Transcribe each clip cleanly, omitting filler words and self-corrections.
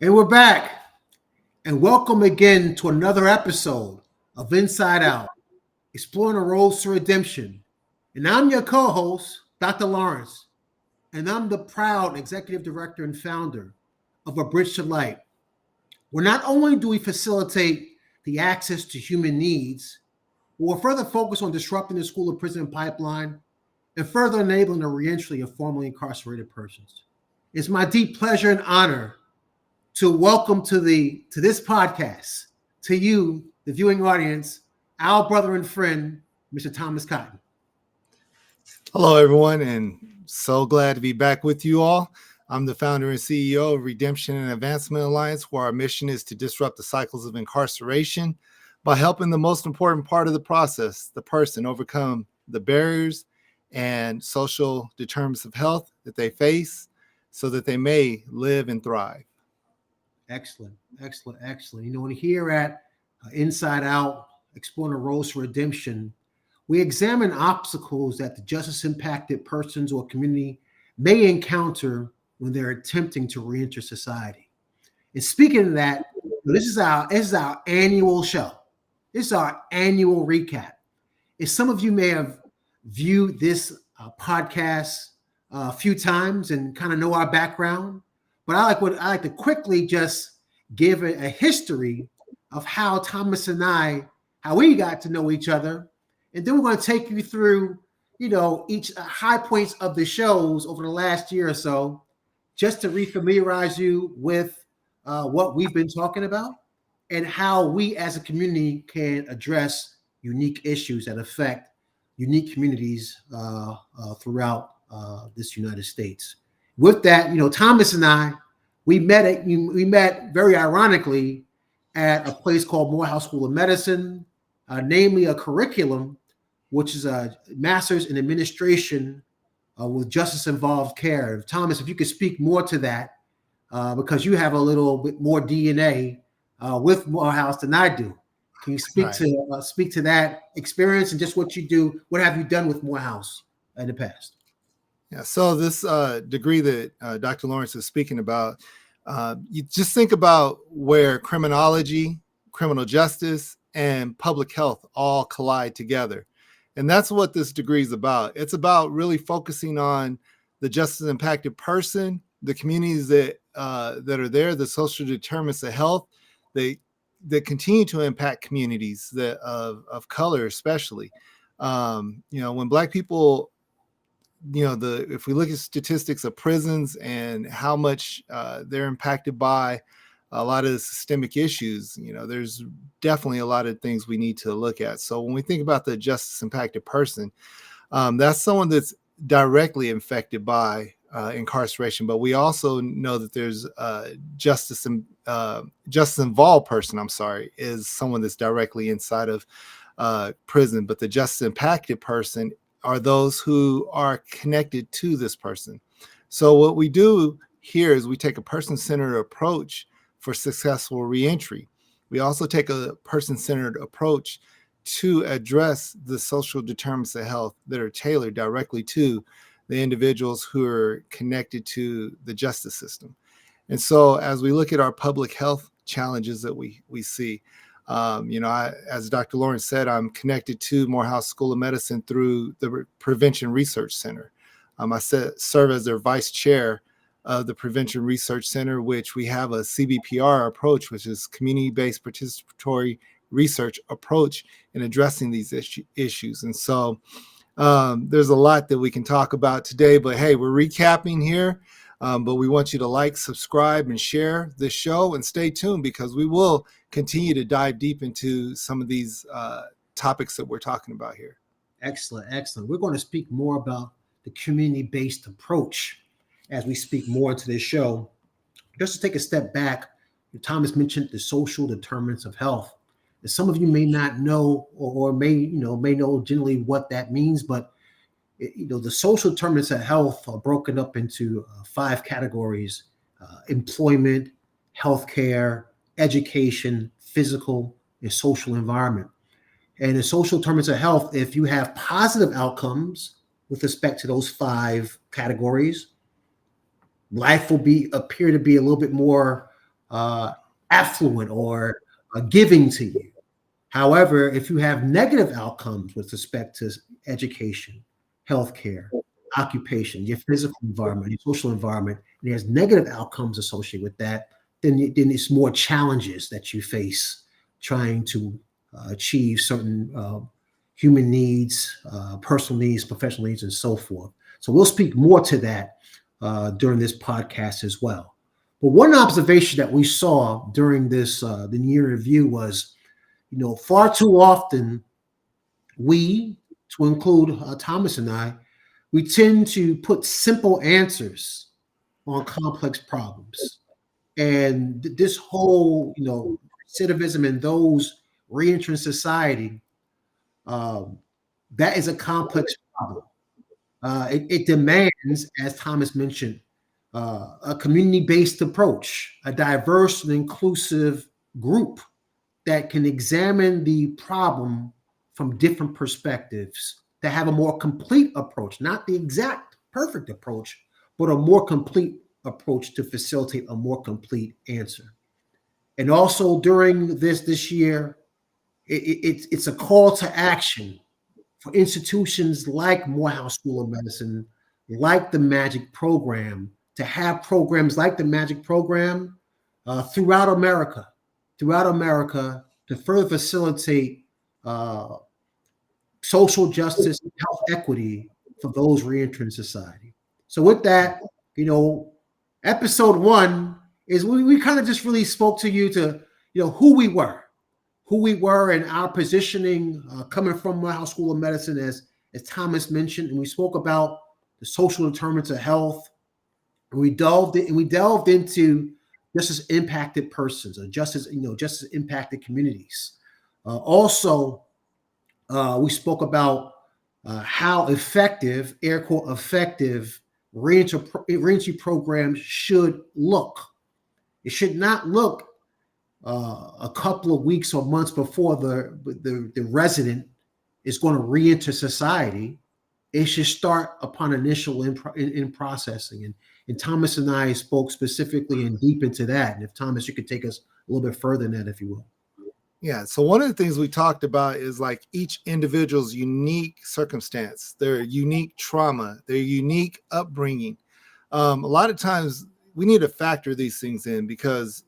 And we're back. And welcome again to another episode of Inside Out, exploring the roads to redemption. And I'm your co host, Dr. Lawrence, and I'm the proud executive director and founder of A Bridge to Light, where not only do we facilitate the access to human needs, but we're further focused on disrupting the school of prison pipeline and further enabling the reentry of formerly incarcerated persons. It's my deep pleasure and honor to welcome to this podcast, to you, the viewing audience, our brother and friend, Mr. Thomas Cotton. Hello, everyone, and so glad to be back with you all. I'm the founder and CEO of Redemption and Advancement Alliance, where our mission is to disrupt the cycles of incarceration by helping the most important part of the process, the person, overcome the barriers and social determinants of health that they face so that they may live and thrive. Excellent. You know, when here at Inside Out, exploring the roads to redemption, we examine obstacles that the justice-impacted persons or community may encounter when they're attempting to reenter society. And speaking of that, this is our annual show. This is our annual recap. And some of you may have viewed this podcast a few times and kind of know our background. But I like to quickly just give a history of how Thomas and how we got to know each other. And then we're going to take you through, each high points of the shows over the last year or so, just to refamiliarize you with what we've been talking about and how we as a community can address unique issues that affect unique communities throughout this United States. With that, Thomas and we met very ironically at a place called Morehouse School of Medicine, namely a curriculum, which is a master's in administration with justice-involved care. Thomas, if you could speak more to that, because you have a little bit more DNA with Morehouse than I do. Can you speak to that experience and just what you do? What have you done with Morehouse in the past? Yeah, so this degree that Dr. Lawrence is speaking about, you just think about where criminology, criminal justice, and public health all collide together. And that's what this degree is about. It's about really focusing on the justice impacted person, the communities that are there, the social determinants of health that continue to impact communities of color, especially. When Black people, if we look at statistics of prisons and how much they're impacted by a lot of the systemic issues, there's definitely a lot of things we need to look at. So when we think about the justice impacted person, that's someone that's directly affected by incarceration, but we also know that there's justice involved person, is someone that's directly inside of prison, but the justice impacted person are those who are connected to this person. So what we do here is we take a person-centered approach for successful reentry. We also take a person-centered approach to address the social determinants of health that are tailored directly to the individuals who are connected to the justice system. And so as we look at our public health challenges that we see, as Dr. Lawrence said, I'm connected to Morehouse School of Medicine through the Prevention Research Center. I serve as their vice chair of the Prevention Research Center, which we have a CBPR approach, which is community-based participatory research approach in addressing these issues. And so there's a lot that we can talk about today, but hey, we're recapping here. But we want you to like, subscribe, and share this show, and stay tuned because we will continue to dive deep into some of these topics that we're talking about here. Excellent. We're going to speak more about the community-based approach as we speak more into this show. Just to take a step back, Thomas mentioned the social determinants of health. And some of you may not know or may know generally what that means, but the social determinants of health are broken up into 5 categories: employment, healthcare, education, physical, and social environment. And the social determinants of health, if you have positive outcomes with respect to those 5 categories, life will appear to be a little bit more affluent or giving to you. However, if you have negative outcomes with respect to education, healthcare, occupation, your physical environment, your social environment, and there's negative outcomes associated with that, then it's more challenges that you face trying to achieve certain human needs, personal needs, professional needs, and so forth. So we'll speak more to that during this podcast as well. But one observation that we saw during this the year review was, far too often we, to include Thomas and I, we tend to put simple answers on complex problems. And this whole, recidivism in those reentering society, that is a complex problem. It demands, as Thomas mentioned, a community-based approach, a diverse and inclusive group that can examine the problem from different perspectives, to have a more complete approach, not the exact perfect approach, but a more complete approach to facilitate a more complete answer. And also during this year, it's a call to action for institutions like Morehouse School of Medicine, like the MAGIC program, to have programs like the MAGIC program throughout America, to further facilitate social justice and health equity for those reentering society. So with that, episode 1 is we kind of just really spoke to you to, who we were and our positioning coming from Morehouse School of Medicine, as Thomas mentioned, and we spoke about the social determinants of health. And we delved into justice impacted persons, or justice impacted communities. Also, we spoke about how effective, air quote, effective reentry programs should look. It should not look a couple of weeks or months before the resident is going to reenter society. It should start upon initial in processing. And Thomas and I spoke specifically and deep into that. And if Thomas, you could take us a little bit further in that, if you will. Yeah. So one of the things we talked about is like each individual's unique circumstance, their unique trauma, their unique upbringing. A lot of times we need to factor these things in, because,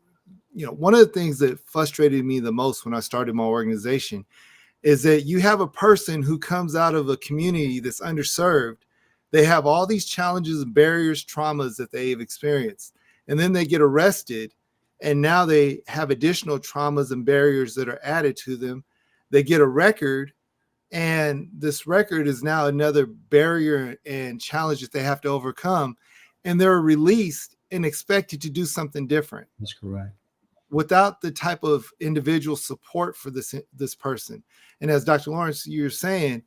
one of the things that frustrated me the most when I started my organization is that you have a person who comes out of a community that's underserved. They have all these challenges, barriers, traumas that they've experienced, and then they get arrested. And now they have additional traumas and barriers that are added to them. They get a record, and this record is now another barrier and challenge that they have to overcome. And they're released and expected to do something different. That's correct. Without the type of individual support for this person. And as Dr. Lawrence, you're saying,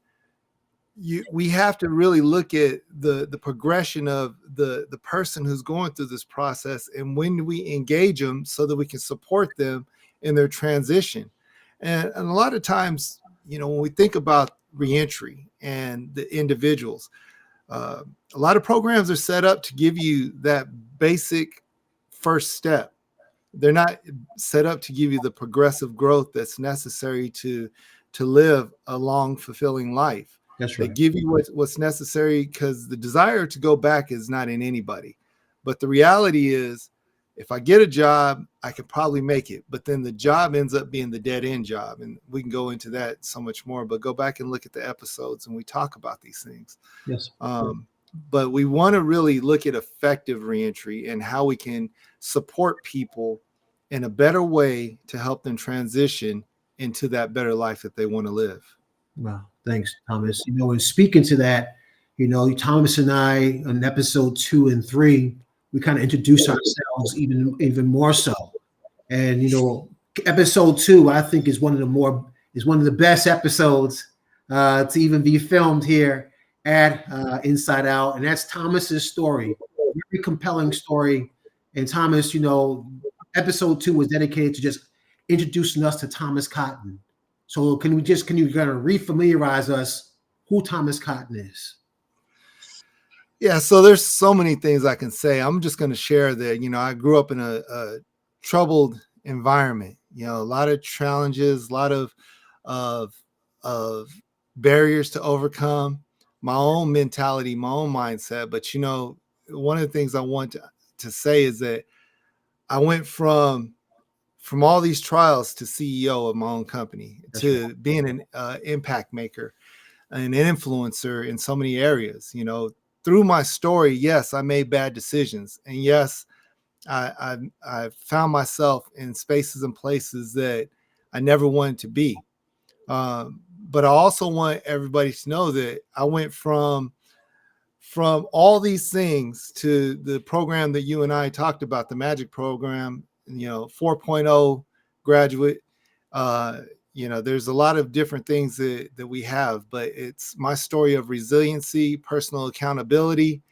we have to really look at the progression of the person who's going through this process, and when we engage them so that we can support them in their transition. And a lot of times, when we think about reentry and the individuals, a lot of programs are set up to give you that basic first step. They're not set up to give you the progressive growth that's necessary to live a long, fulfilling life. That's right. They give you what's necessary, because the desire to go back is not in anybody. But the reality is, if I get a job, I could probably make it. But then the job ends up being the dead end job. And we can go into that so much more, but go back and look at the episodes and we talk about these things. Yes. But we want to really look at effective reentry and how we can support people in a better way to help them transition into that better life that they want to live. Wow. Thanks, Thomas. And speaking to that, Thomas and I in episode 2 and 3, we kind of introduced ourselves even more so. And, episode 2, I think, is one of the best episodes to even be filmed here at Inside Out. And that's Thomas's story, very compelling story. And Thomas, episode 2 was dedicated to just introducing us to Thomas Cotton. So can you kind of refamiliarize us who Thomas Cotton is? Yeah, so there's so many things I can say. I'm just going to share that, I grew up in a troubled environment. You know, a lot of challenges, a lot of of barriers to overcome. My own mentality, my own mindset. But you know, one of the things I want to say is that I went from all these trials to CEO of my own company, That's to right. being an impact maker, an influencer in so many areas. You know, through my story, yes, I made bad decisions, and yes, I found myself in spaces and places that I never wanted to be. But I also want everybody to know that I went from all these things to the program that you and I talked about, the Magic program, you know, 4.0 graduate. You know, there's a lot of different things that we have, but it's my story of resiliency, personal accountability,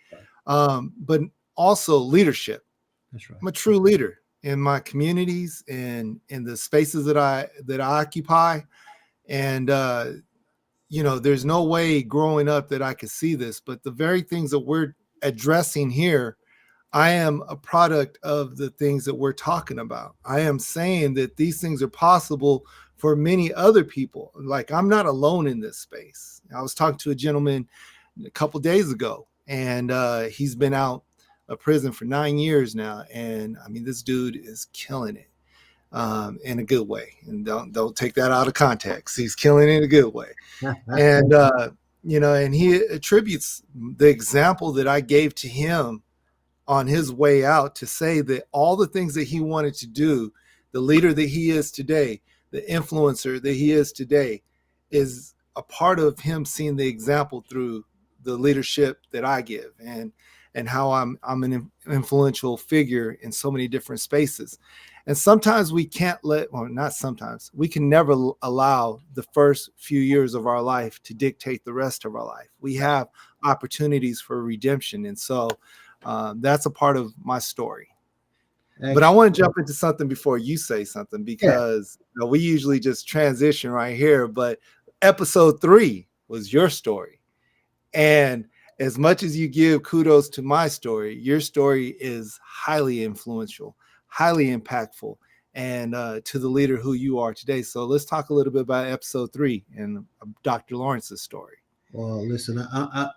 but also leadership. That's right. I'm a true leader in my communities and in the spaces that I occupy. And you know, there's no way growing up that I could see this, but the very things that we're addressing here, I am a product of the things that we're talking about. I am saying that these things are possible for many other people. Like, I'm not alone in this space. I was talking to a gentleman a couple days ago, and he's been out of prison for 9 years now. And I mean, this dude is killing it in a good way. And don't take that out of context. He's killing it in a good way. And you know, and he attributes the example that I gave to him on his way out to say that all the things that he wanted to do, the leader that he is today, the influencer that he is today, is a part of him seeing the example through the leadership that I give, and how I'm an influential figure in so many different spaces. And sometimes we can't not sometimes, we can never allow the first few years of our life to dictate the rest of our life. We have opportunities for redemption. And so that's a part of my story. Excellent. But I want to jump into something before you say something, because you know, we usually just transition right here. But episode 3 was your story. And as much as you give kudos to my story, your story is highly influential, highly impactful, and to the leader who you are today. So let's talk a little bit about episode 3 and Dr. Lawrence's story. Well, listen,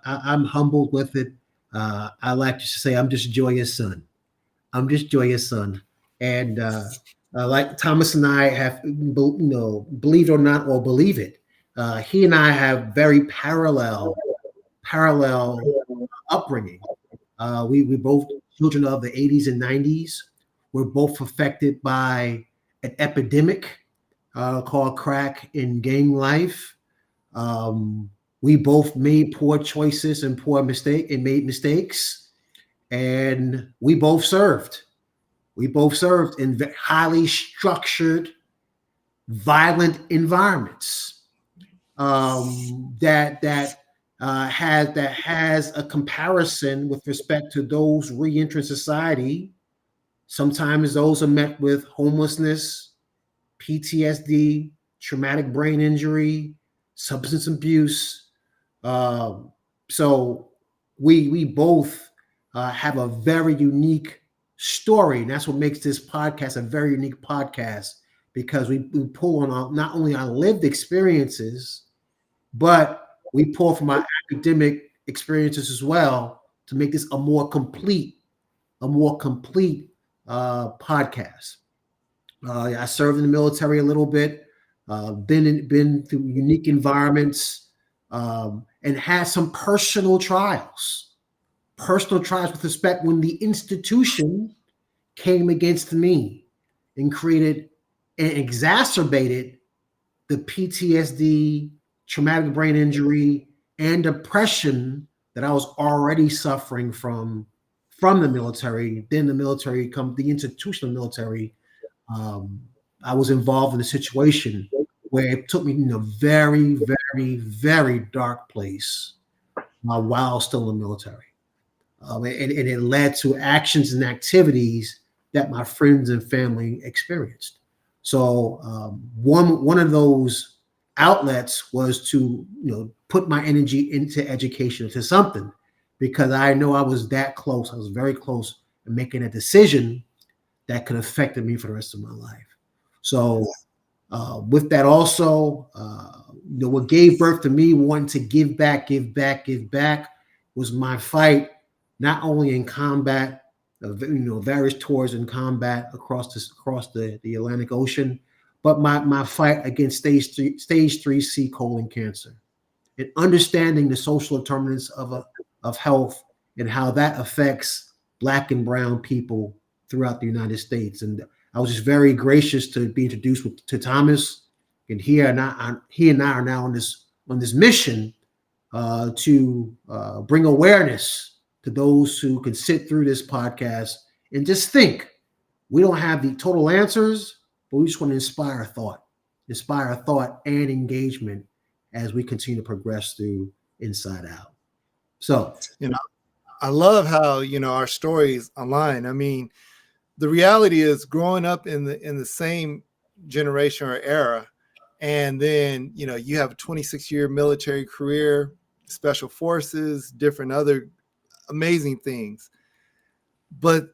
I'm humbled with it. I like to say I'm just Joya's son. I'm just Joya's son. And like Thomas and I have, you know, believe it or not, or believe it, he and I have very parallel upbringing. We both children of the 80s and 90s. We're both affected by an epidemic called crack in gang life. We both made poor choices and made mistakes, and we both served. We both served in highly structured, violent environments that has a comparison with respect to those re-entering society. Sometimes those are met with homelessness, PTSD, traumatic brain injury, substance abuse. So we both have a very unique story, and that's what makes this podcast a very unique podcast, because we pull on not only our lived experiences, but we pull from our academic experiences as well to make this a more complete podcast. I served in the military a little bit, been through unique environments, and had some personal trials with respect when the institution came against me and created and exacerbated the PTSD, traumatic brain injury, and depression that I was already suffering from the military. Then the institutional military, I was involved in a situation where it took me in a very, very, very dark place while still in the military. And it led to actions and activities that my friends and family experienced. So one of those outlets was to put my energy into education, to something, because I know I was that close. I was very close to making a decision that could affect me for the rest of my life. So with that also, what gave birth to me wanting to give back was my fight, not only in combat, various tours in combat across the Atlantic Ocean, but my fight against stage 3C colon cancer, and understanding the social determinants of health and how that affects Black and brown people throughout the United States. And I was just very gracious to be introduced to Thomas, and he and I are now on this mission to bring awareness to those who can sit through this podcast and just think. We don't have the total answers, but we just want to inspire thought and engagement as we continue to progress through Inside Out. So, I love how, our stories align. I mean, the reality is growing up in the same generation or era, and then, you have a 26-year military career, special forces, different other amazing things, but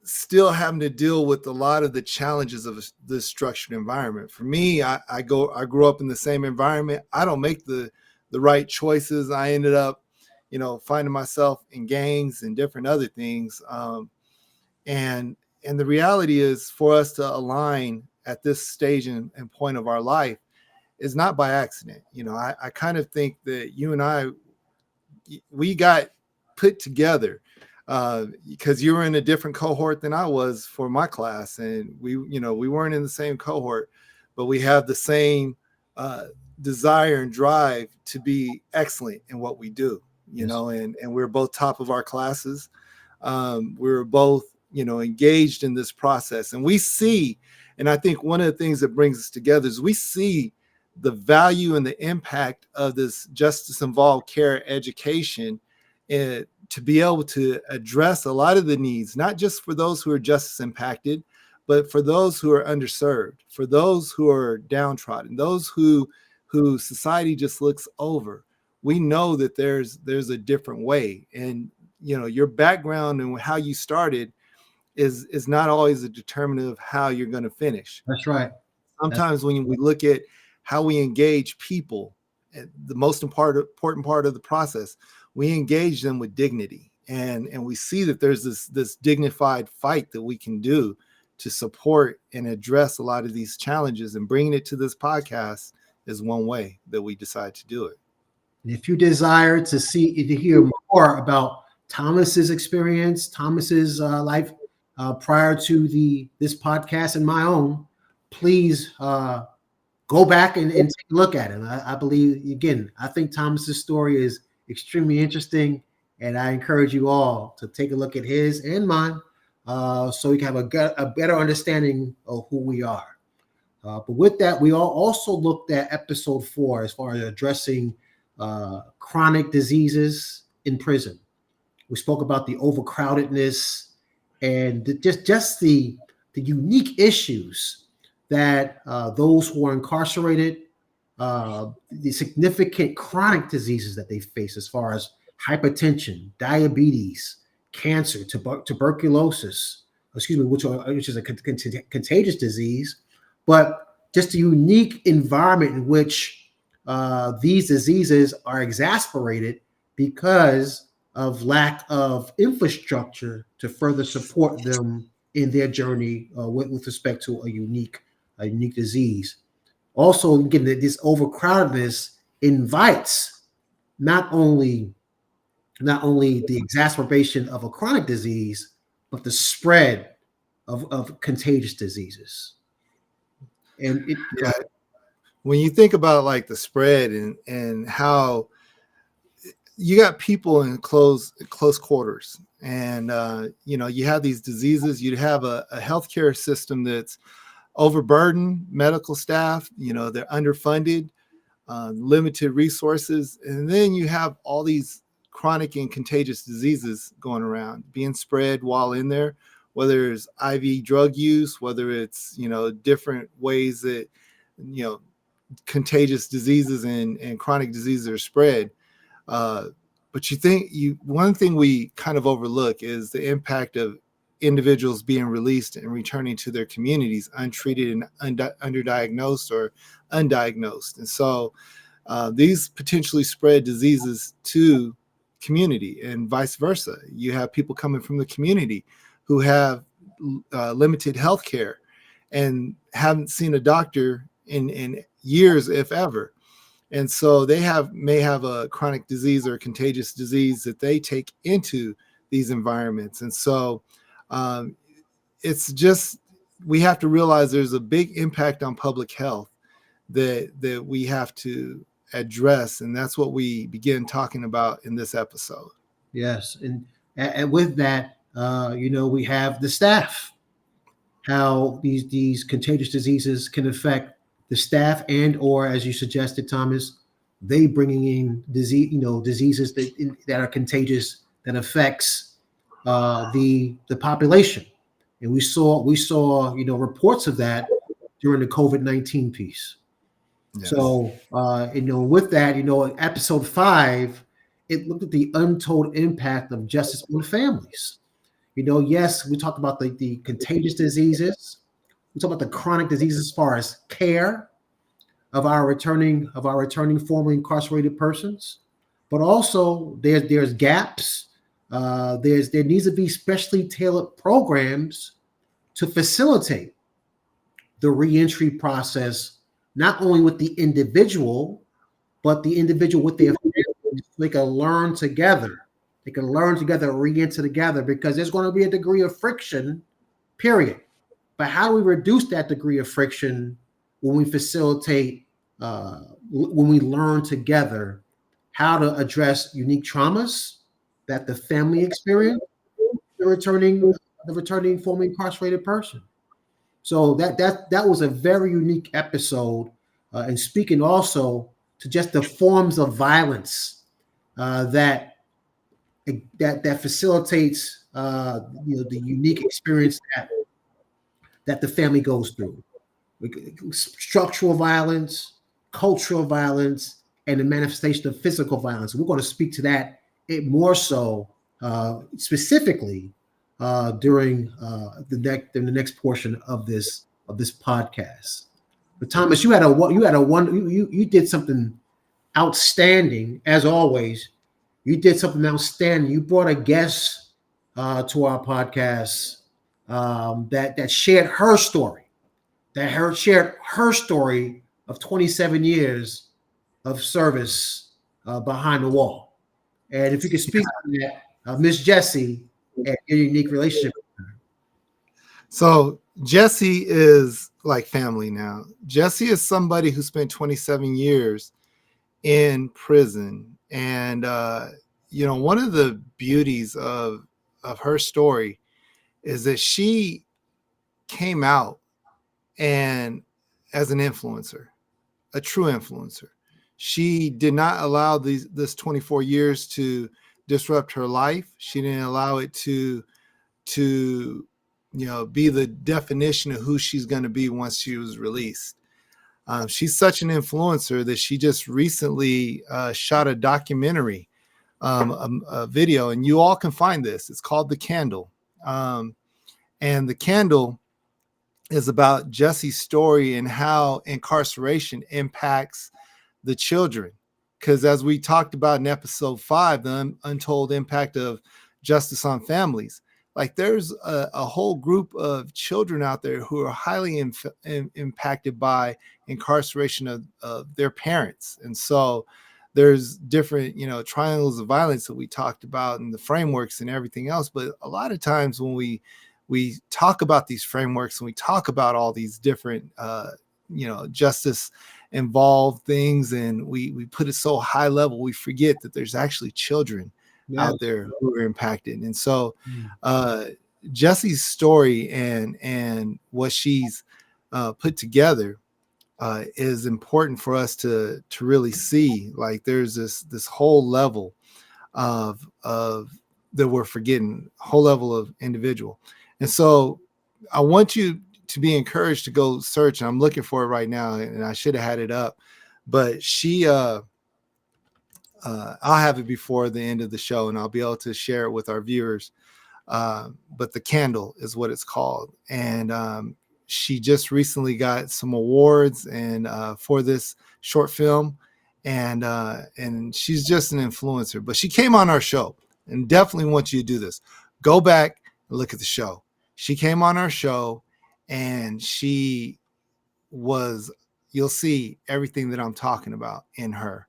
still having to deal with a lot of the challenges of this structured environment. For me, I grew up in the same environment. I don't make the right choices. I ended up, finding myself in gangs and different other things. And the reality is, for us to align at this stage and point of our life is not by accident. I kind of think that you and we got put together because you were in a different cohort than I was for my class, and we weren't in the same cohort, but we have the same desire and drive to be excellent in what we do, and we're both top of our classes. We're both, engaged in this process, and we see, and I think one of the things that brings us together is we see the value and the impact of this justice-involved care education to be able to address a lot of the needs, not just for those who are justice impacted, but for those who are underserved, for those who are downtrodden, those who society just looks over. We know that there's a different way, and your background and how you started is not always a determinant of how you're going to finish. That's right. Sometimes when we look at how we engage people, the most important part of the process, we engage them with dignity, and we see that there's this dignified fight that we can do to support and address a lot of these challenges, and bringing it to this podcast is one way that we decide to do it. If you desire to hear more about Thomas's experience, Thomas's life prior to this podcast and my own, please go back and take a look at it. I believe, again, I think Thomas's story is extremely interesting, and I encourage you all to take a look at his and mine so we can have a better understanding of who we are. But with that, we all also looked at episode 4 as far as addressing chronic diseases in prison. We spoke about the overcrowdedness and just the unique issues that those who are incarcerated, the significant chronic diseases that they face as far as hypertension, diabetes, cancer, tuberculosis, which is a contagious disease, but just the unique environment in which these diseases are exacerbated because of lack of infrastructure to further support them in their journey with respect to a unique disease. Also, again, this overcrowdedness invites not only the exacerbation of a chronic disease, but the spread of contagious diseases. And when you think about like the spread and how you got people in close quarters, and you have these diseases, you have a healthcare system that's overburdened, medical staff, they're underfunded, limited resources, and then you have all these chronic and contagious diseases going around, being spread while in there, whether it's IV drug use, whether it's different ways that contagious diseases and chronic diseases are spread. But one thing we kind of overlook is the impact of individuals being released and returning to their communities untreated and underdiagnosed or undiagnosed. And so these potentially spread diseases to community and vice versa. You have people coming from the community who have limited health care and haven't seen a doctor in years, if ever. And so they may have a chronic disease or a contagious disease that they take into these environments. And so it's just, we have to realize there's a big impact on public health that we have to address. And that's what we begin talking about in this episode. Yes. And with that, we have the staff, how these contagious diseases can affect the staff, and or, as you suggested, Thomas, they bringing in diseases that are contagious that affects the population. And we saw reports of that during the COVID-19 piece. Yes. So with that, episode 5, it looked at the untold impact of justice on families. Yes, we talked about the contagious diseases. We talked about the chronic diseases as far as care of our returning formerly incarcerated persons, but also there's gaps. There needs to be specially tailored programs to facilitate the reentry process, not only with the individual, but the individual with their families. They can learn together. They can learn together, re-enter together, because there's going to be a degree of friction, period. But how do we reduce that degree of friction when we facilitate, when we learn together how to address unique traumas that the family experience, the returning formerly incarcerated person? So that was a very unique episode, and speaking also to just the forms of violence that facilitates the unique experience that the family goes through. Structural violence, cultural violence, and the manifestation of physical violence. We're going to speak to that more so specifically during the next portion of this podcast. But Thomas, you did something outstanding, as always. You did something outstanding. You brought a guest to our podcast that shared her story. Shared her story of 27 years of service behind the wall. And if you could speak to that, Miss Jessie, and your unique relationship with her. So Jessie is like family now. Jessie is somebody who spent 27 years in prison. And, one of the beauties of her story is that she came out and as an influencer, a true influencer. She did not allow this 24 years to disrupt her life. She didn't allow it to be the definition of who she's going to be once she was released. She's such an influencer that she just recently shot a documentary, a video, and you all can find this. It's called The Candle. And The Candle is about Jessie's story and how incarceration impacts the children. Because as we talked about in episode 5, the untold impact of justice on families, like there's a whole group of children out there who are highly impacted by incarceration of their parents. And so there's different, triangles of violence that we talked about and the frameworks and everything else. But a lot of times when we talk about these frameworks and we talk about all these different, justice involved things, and we put it so high level, we forget that there's actually children out there who are impacted. And so Jessie's story and what she's put together is important for us to really see. Like there's this whole level of that we're forgetting, whole level of individual. And so I want you to be encouraged to go search. And I'm looking for it right now, and I should have had it up, but she I'll have it before the end of the show, and I'll be able to share it with our viewers. but The Candle is what it's called. And she just recently got some awards and for this short film, and she's just an influencer. But she came on our show, and definitely want you to do this. Go back and look at the show. She came on our show, and you'll see everything that I'm talking about in her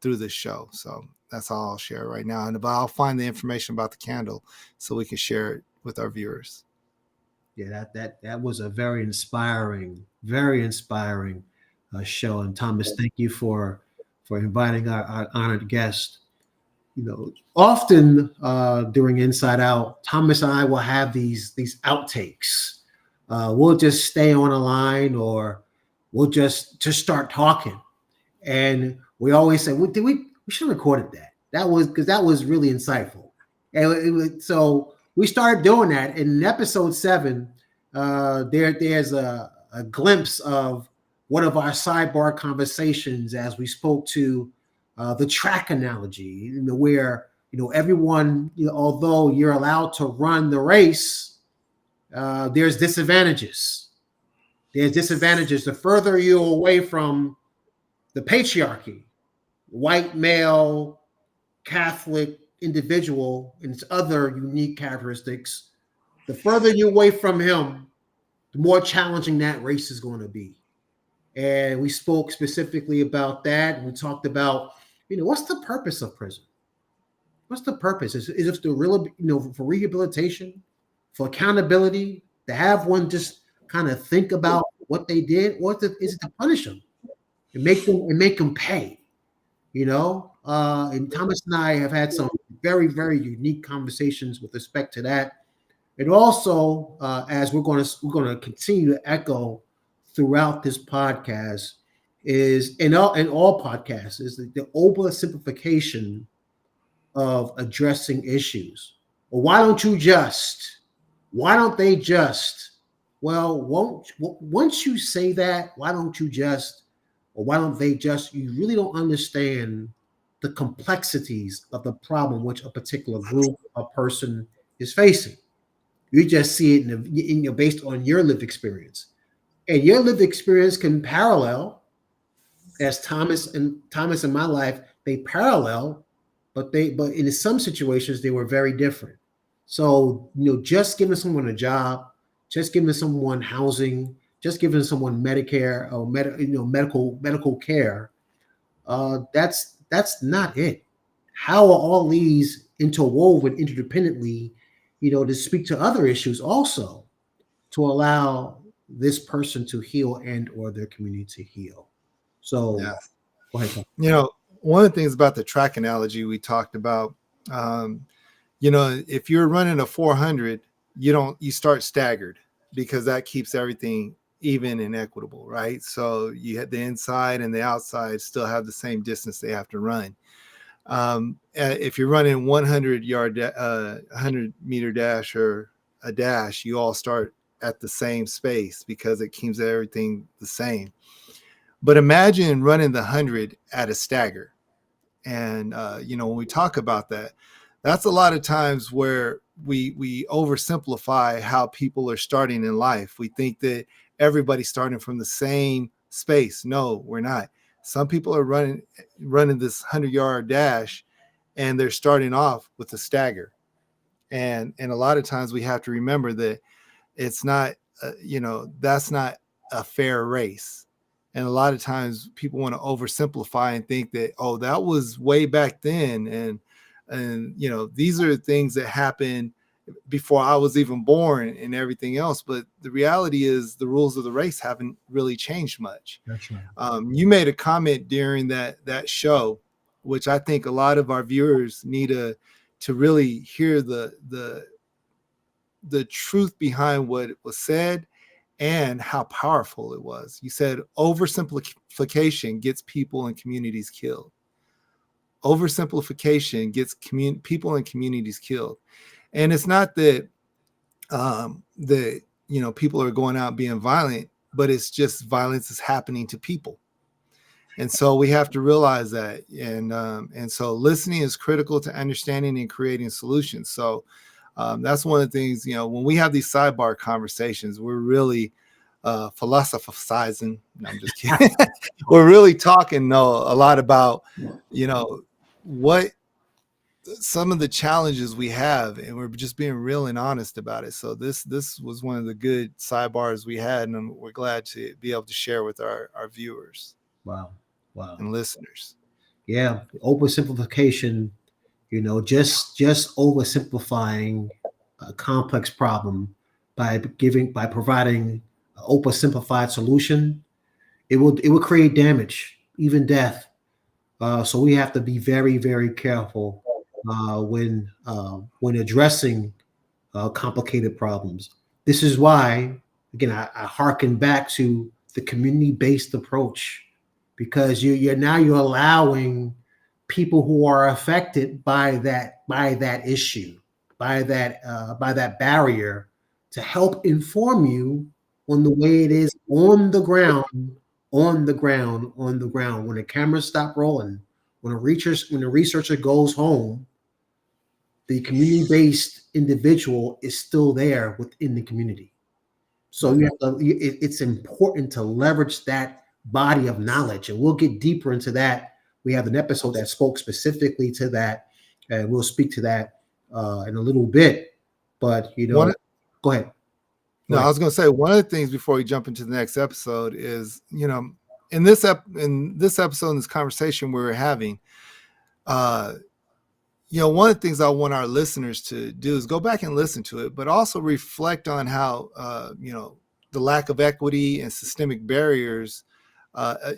through this show. So that's all I'll share right now. And I'll find the information about The Candle so we can share it with our viewers. Yeah, that was a very inspiring show. And Thomas, thank you for inviting our honored guest. Often during Inside Out, Thomas and I will have these outtakes. We'll just stay on a line, or we'll just start talking, and we always say, "Well, we should have recorded that. That was really insightful." And so we started doing that. In episode 7, there's a glimpse of one of our sidebar conversations as we spoke to the track analogy, where everyone, although you're allowed to run the race, there's disadvantages. There's disadvantages. The further you're away from the patriarchy, white male, Catholic individual, and its other unique characteristics, the further you're away from him, the more challenging that race is going to be. And we spoke specifically about that. And we talked about, what's the purpose of prison? What's the purpose? Is it to really, for rehabilitation, for accountability, to have one just kind of think about what they did, or is it to punish them and make them pay? And Thomas and I have had some very, very unique conversations with respect to that. And also, as we're going to continue to echo throughout this podcast, is in all podcasts, is the oversimplification of addressing issues. Well, why don't they just? Well, once you say that, why don't you just, or why don't they just? You really don't understand the complexities of the problem which a particular group or person is facing. You just see it based on your lived experience, and your lived experience can parallel, as Thomas and my life, they parallel, but in some situations they were very different. So just giving someone a job, just giving someone housing, just giving someone Medicare or medical care, that's not it. How are all these interwoven interdependently, to speak to other issues also, to allow this person to heal and or their community to heal? So, yeah. Go ahead. One of the things about the track analogy we talked about, if you're running a 400, you start staggered, because that keeps everything even and equitable, right? So you had the inside and the outside still have the same distance they have to run. If you're running 100 meter dash or a dash, you all start at the same space because it keeps everything the same. But imagine running the 100 at a stagger. And, when we talk about that, that's a lot of times where we oversimplify how people are starting in life. We think that everybody's starting from the same space. No, we're not. Some people are running this 100-yard dash, and they're starting off with a stagger. And a lot of times we have to remember that it's not, that's not a fair race. And a lot of times people want to oversimplify and think that, oh, that was way back then. And these are things that happened before I was even born and everything else. But the reality is the rules of the race haven't really changed much. That's right. You made a comment during that show, which I think a lot of our viewers need to really hear the truth behind what was said and how powerful it was. You said oversimplification gets people and communities killed. Oversimplification gets people and communities killed. And it's not that people are going out being violent, but it's just violence is happening to people. And so we have to realize that. And so listening is critical to understanding and creating solutions. So That's one of the things, when we have these sidebar conversations, we're really philosophizing. No, I'm just kidding. We're really talking a lot about, what some of the challenges we have, and we're just being real and honest about it. So this was one of the good sidebars we had, and we're glad to be able to share with our viewers. Wow. And listeners. Yeah, oversimplification, just oversimplifying a complex problem by providing an oversimplified solution, it will create damage, even death. So we have to be very, very careful when addressing complicated problems. This is why, again, I hearken back to the community-based approach, because you're allowing people who are affected by that issue, by that barrier, to help inform you on the way it is on the ground. When the cameras stop rolling, when a researcher goes home, the community-based individual is still there within the community. So it's important to leverage that body of knowledge, and we'll get deeper into that. We have an episode that spoke specifically to that, and we'll speak to that in a little bit. But go ahead. I was going to say, one of the things before we jump into the next episode is, in this episode, in this conversation we're having, one of the things I want our listeners to do is go back and listen to it, but also reflect on how, the lack of equity and systemic barriers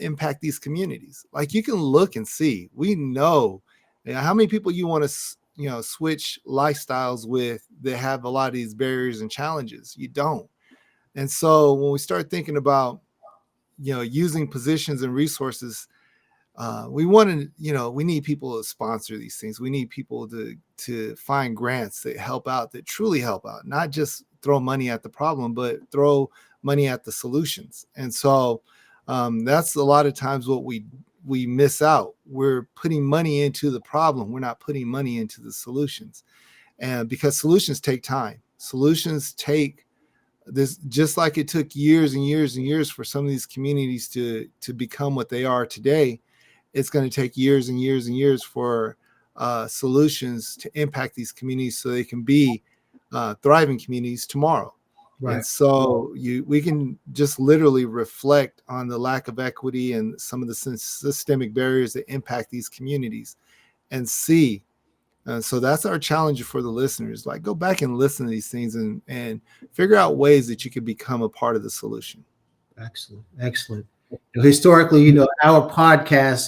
impact these communities. Like, you can look and see, we know, how many people you want to, switch lifestyles with that have a lot of these barriers and challenges. You don't. And so when we start thinking about, using positions and resources, we need people to sponsor these things. We need people to find grants that help out, that truly help out, not just throw money at the problem, but throw money at the solutions. And so that's a lot of times what we miss out. We're putting money into the problem. We're not putting money into the solutions. And because solutions take time, solutions take this, just like it took years and years and years for some of these communities to become what they are today. It's going to take years and years and years for solutions to impact these communities so they can be thriving communities tomorrow. Right. And so we can just literally reflect on the lack of equity and some of the systemic barriers that impact these communities and see. So that's our challenge for the listeners. Like, go back and listen to these things and figure out ways that you can become a part of the solution. Excellent. Historically, our podcast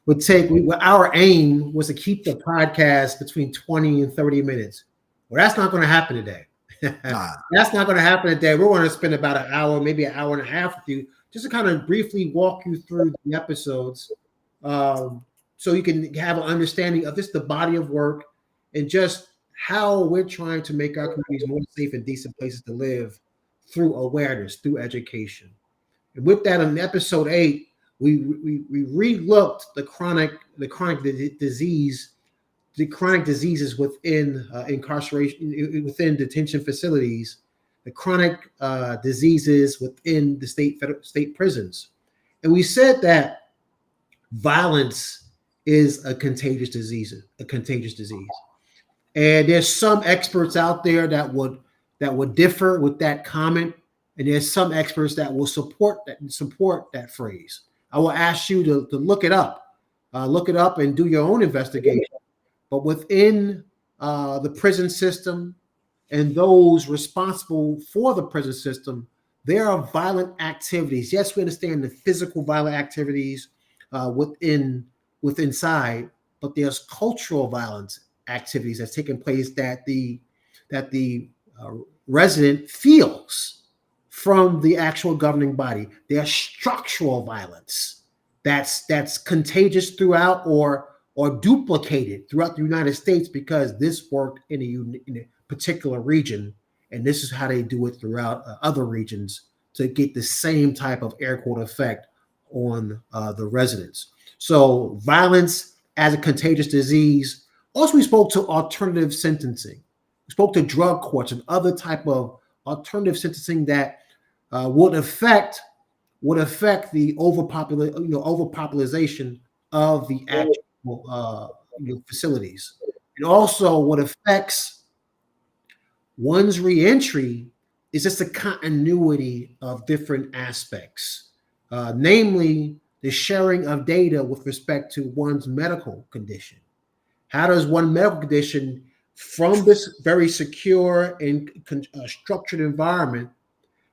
would take, our aim was to keep the podcast between 20 and 30 minutes. Well, that's not going to happen today. That's not going to happen today. We're going to spend about an hour, maybe an hour and a half with you, just to kind of briefly walk you through the episodes, so you can have an understanding of just the body of work and just how we're trying to make our communities more safe and decent places to live through awareness, through education. And with that, in episode 8, we re-looked the chronic diseases within incarceration, within detention facilities, the chronic diseases within the state prisons. And we said that violence is a contagious disease. And there's some experts out there that would differ with that comment, and there's some experts that will support that phrase. I will ask you to look it up and do your own investigation. But within the prison system and those responsible for the prison system, there are violent activities. Yes, we understand the physical violent activities inside, but there's cultural violence activities that's taking place that the resident feels from the actual governing body. There's structural violence that's contagious throughout or duplicated throughout the United States, because this worked in a particular region, and this is how they do it throughout other regions to get the same type of air quote effect on the residents. So violence as a contagious disease. Also, we spoke to alternative sentencing. We spoke to drug courts and other type of alternative sentencing that would affect the overpopulation of the actual facilities. It also what affects one's reentry is just a continuity of different aspects, namely the sharing of data with respect to one's medical condition. How does one medical condition from this very secure and structured environment,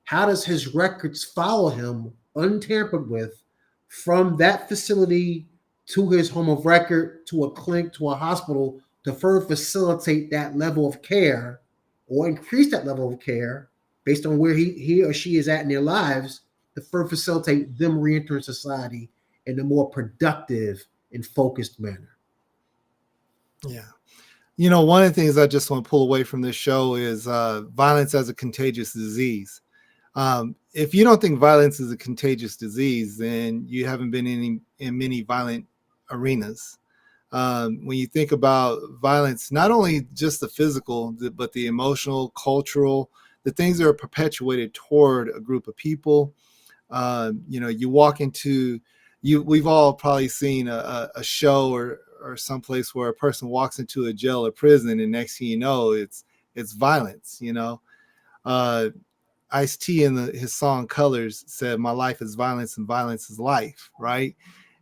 how does his records follow him untampered with from that facility to his home of record, to a clinic, to a hospital, to further facilitate that level of care or increase that level of care based on where he or she is at in their lives to further facilitate them reentering society in a more productive and focused manner. Yeah. You know, one of the things I just want to pull away from this show is violence as a contagious disease. If you don't think violence is a contagious disease, then you haven't been in many violent arenas. When you think about violence, not only just the physical, but the emotional, cultural, the things that are perpetuated toward a group of people. You know, you walk into we've all probably seen a show or someplace where a person walks into a jail or prison, and next thing you know, it's violence. You know, Ice-T in his song Colors said, "My life is violence and violence is life," right?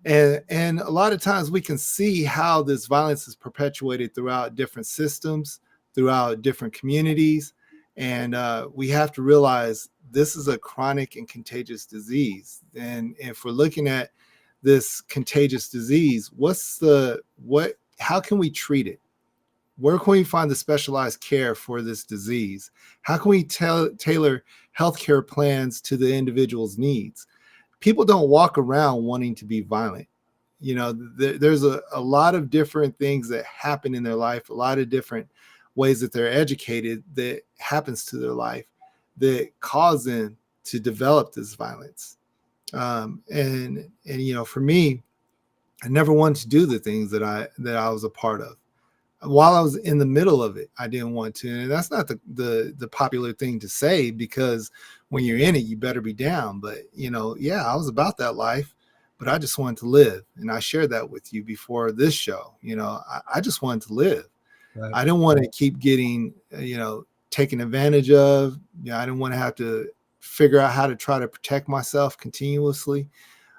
And a lot of times we can see how this violence is perpetuated throughout different systems, throughout different communities. And we have to realize this is a chronic and contagious disease. And if we're looking at this contagious disease, how can we treat it? Where can we find the specialized care for this disease? How can we tailor healthcare plans to the individual's needs? People don't walk around wanting to be violent. You know, there's a lot of different things that happen in their life, a lot of different ways that they're educated that happens to their life that cause them to develop this violence. And you know, for me, I never wanted to do the things that I was a part of. While I was in the middle of it, I didn't want to. And that's not the popular thing to say, because when you're in it, you better be down. But, you know, yeah, I was about that life, but I just wanted to live. And I shared that with you before this show. You know, I just wanted to live. Right. I didn't want to keep getting, you know, taken advantage of. You know, I didn't want to have to figure out how to try to protect myself continuously.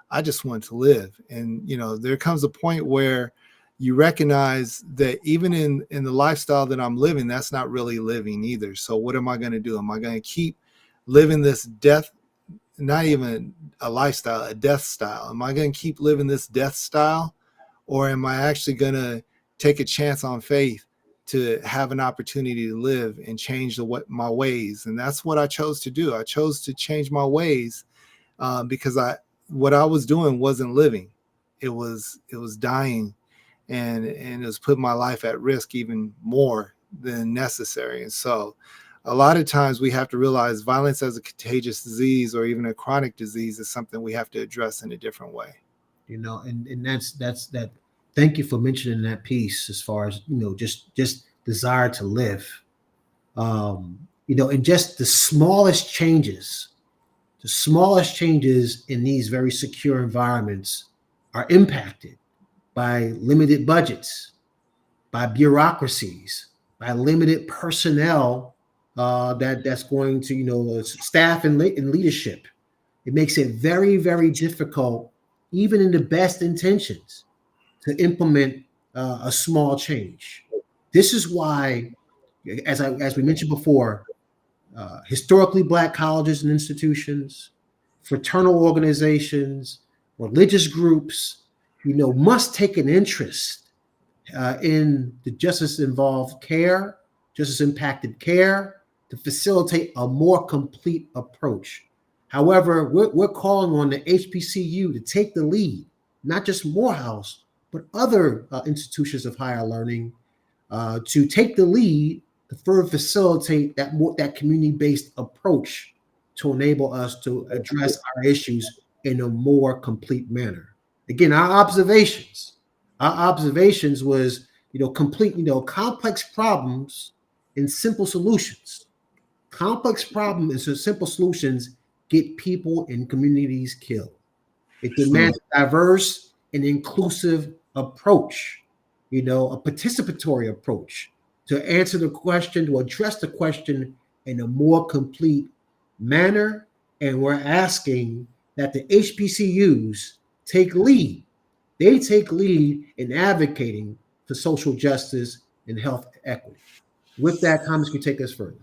I just wanted to live. And, you know, there comes a point where you recognize that even in the lifestyle that I'm living, that's not really living either. So what am I going to do? Am I going to keep living this death, not even a lifestyle, a death style? Am I going to keep living this death style? Or am I actually going to take a chance on faith to have an opportunity to live and change my ways? And that's what I chose to do. I chose to change my ways because what I was doing wasn't living. It was dying. And it was putting my life at risk even more than necessary. And so a lot of times we have to realize violence as a contagious disease or even a chronic disease is something we have to address in a different way. You know, and that's that. Thank you for mentioning that piece as far as, you know, just desire to live. You know, and just the smallest changes in these very secure environments are impacted by limited budgets, by bureaucracies, by limited personnel that's going to, you know, staff and leadership. It makes it very, very difficult, even in the best intentions, to implement a small change. This is why, as we mentioned before, historically Black colleges and institutions, fraternal organizations, religious groups, you know, must take an interest in the justice-involved care, justice-impacted care, to facilitate a more complete approach. However, we're calling on the HBCU to take the lead, not just Morehouse, but other institutions of higher learning to take the lead to further facilitate that community-based approach to enable us to address our issues in a more complete manner. Again, our observations was, you know, complete, you know, complex problems and simple solutions. Complex problems and simple solutions get people and communities killed. It demands a diverse and inclusive approach, a participatory approach to answer the question, to address the question in a more complete manner. And we're asking that the HBCUs take lead. They take lead in advocating for social justice and health equity. With that, Thomas, can take us further.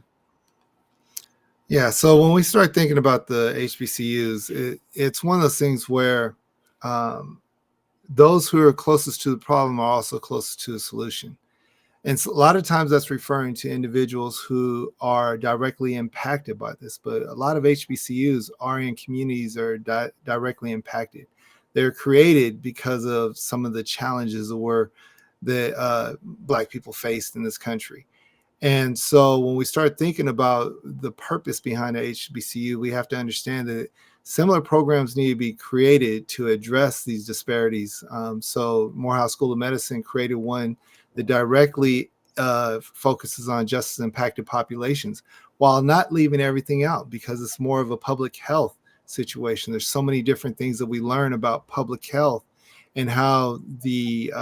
Yeah, so when we start thinking about the HBCUs, it's one of those things where those who are closest to the problem are also closest to the solution. And so a lot of times that's referring to individuals who are directly impacted by this, but a lot of HBCUs are in communities that are directly impacted. They're created because of some of the challenges that Black people faced in this country. And so when we start thinking about the purpose behind the HBCU, we have to understand that similar programs need to be created to address these disparities. So Morehouse School of Medicine created one that directly focuses on justice impacted populations while not leaving everything out, because it's more of a public health situation. There's so many different things that we learn about public health and how the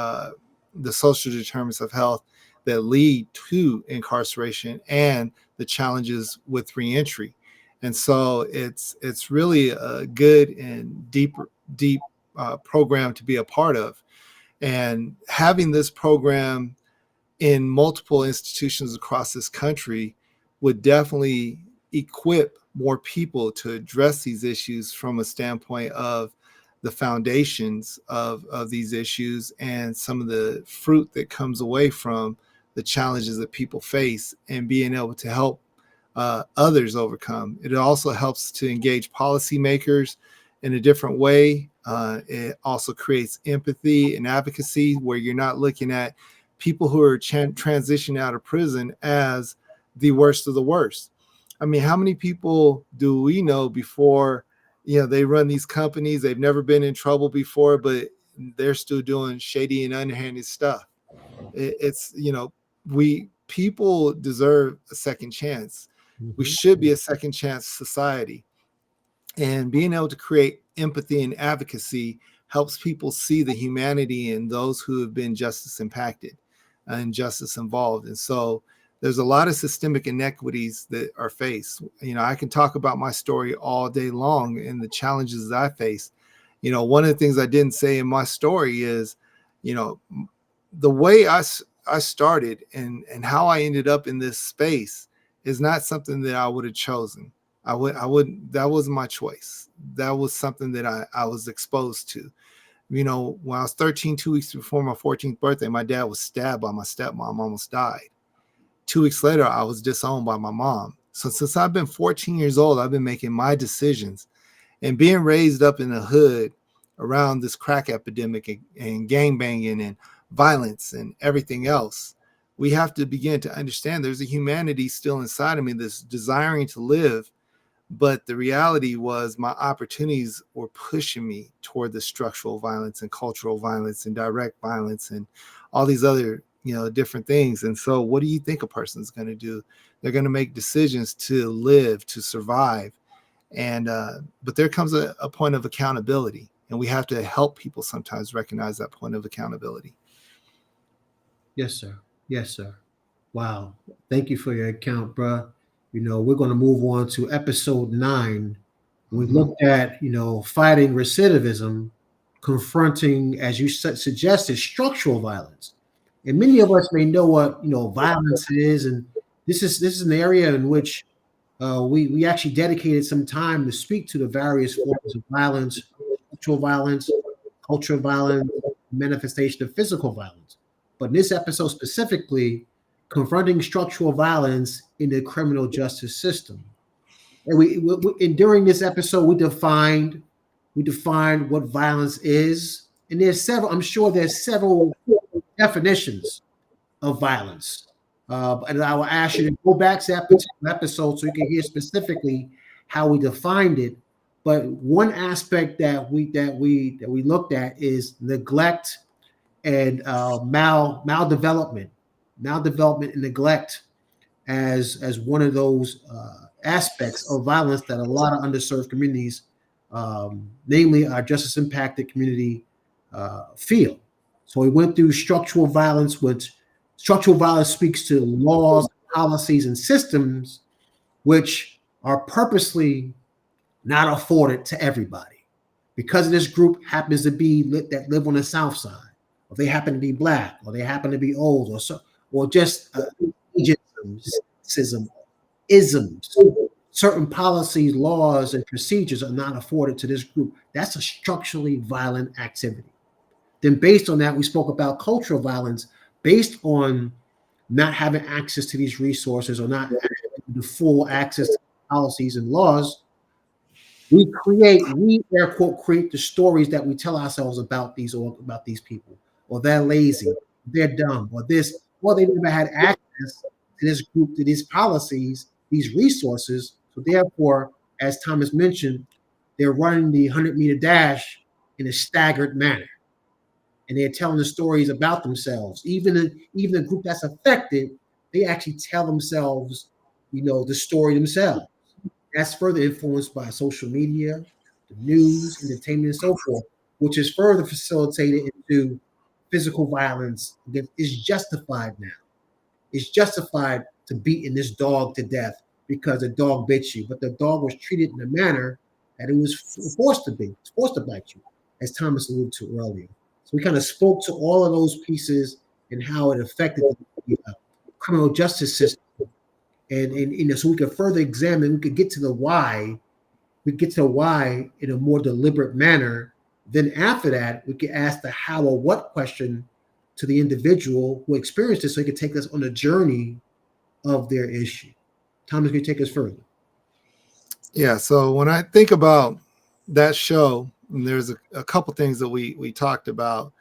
social determinants of health that lead to incarceration and the challenges with reentry. And so it's really a good and deep program to be a part of. And having this program in multiple institutions across this country would definitely equip more people to address these issues from a standpoint of the foundations of these issues and some of the fruit that comes away from the challenges that people face and being able to help others overcome. It also helps to engage policymakers in a different way. It also creates empathy and advocacy where you're not looking at people who are transitioning out of prison as the worst of the worst. I mean, how many people do we know before, they run these companies, they've never been in trouble before, but they're still doing shady and underhanded stuff. People deserve a second chance. Mm-hmm. We should be a second chance society. And being able to create empathy and advocacy helps people see the humanity in those who have been justice impacted and justice involved. And so there's a lot of systemic inequities that are faced. I can talk about my story all day long and the challenges that I faced. One of the things I didn't say in my story is, the way I started and how I ended up in this space is not something that I would have chosen. That wasn't my choice. That was something that I was exposed to. When I was 13, 2 weeks before my 14th birthday, my dad was stabbed by my stepmom, almost died. 2 weeks later, I was disowned by my mom. So since I've been 14 years old, I've been making my decisions and being raised up in the hood around this crack epidemic and gangbanging and violence and everything else. We have to begin to understand there's a humanity still inside of me that's desiring to live. But the reality was my opportunities were pushing me toward the structural violence and cultural violence and direct violence and all these other, different things. And so what do you think a person's going to do? They're going to make decisions to live, to survive. And but there comes a point of accountability, and we have to help people sometimes recognize that point of accountability. Yes, sir. Yes, sir. Wow. Thank you for your account, bruh. We're going to move on to episode 9. We looked at, fighting recidivism, confronting, as you suggested, structural violence. And many of us may know what, violence is. And this is an area in which we actually dedicated some time to speak to the various forms of violence, structural violence, cultural violence, manifestation of physical violence. But in this episode specifically, confronting structural violence in the criminal justice system. And during this episode, we defined what violence is. And I'm sure there's several definitions of violence. And I will ask you to go back to that particular episode so you can hear specifically how we defined it. But one aspect that we looked at is neglect and maldevelopment and neglect as one of those aspects of violence that a lot of underserved communities, namely our justice impacted community, feel. So we went through structural violence, which structural violence speaks to laws, policies, and systems which are purposely not afforded to everybody. Because this group happens to be that live on the South Side, or they happen to be black, or they happen to be old, or so, or just ageism, isms. Certain policies, laws, and procedures are not afforded to this group. That's a structurally violent activity. Then, based on that, we spoke about cultural violence based on not having access to these resources or not having the full access to policies and laws. We air quote create the stories that we tell ourselves about these people, or they're lazy, they're dumb, or this, or they never had access to this group, to these policies, these resources. So therefore, as Thomas mentioned, they're running the 100-meter dash in a staggered manner, and they're telling the stories about themselves. Even the group that's affected, they actually tell themselves, the story themselves. That's further influenced by social media, the news, entertainment, and so forth, which is further facilitated into physical violence that is justified now. It's justified to beating this dog to death because the dog bit you, but the dog was treated in a manner that it was forced to be, forced to bite you, as Thomas alluded to earlier. So we kind of spoke to all of those pieces and how it affected the criminal justice system, and so we could further examine. We could get to the why. We get to the why in a more deliberate manner. Then after that, we could ask the how or what question to the individual who experienced it, so he could take us on a journey of their issue. Thomas, can you take us further? Yeah. So when I think about that show, there's a couple things that we talked about.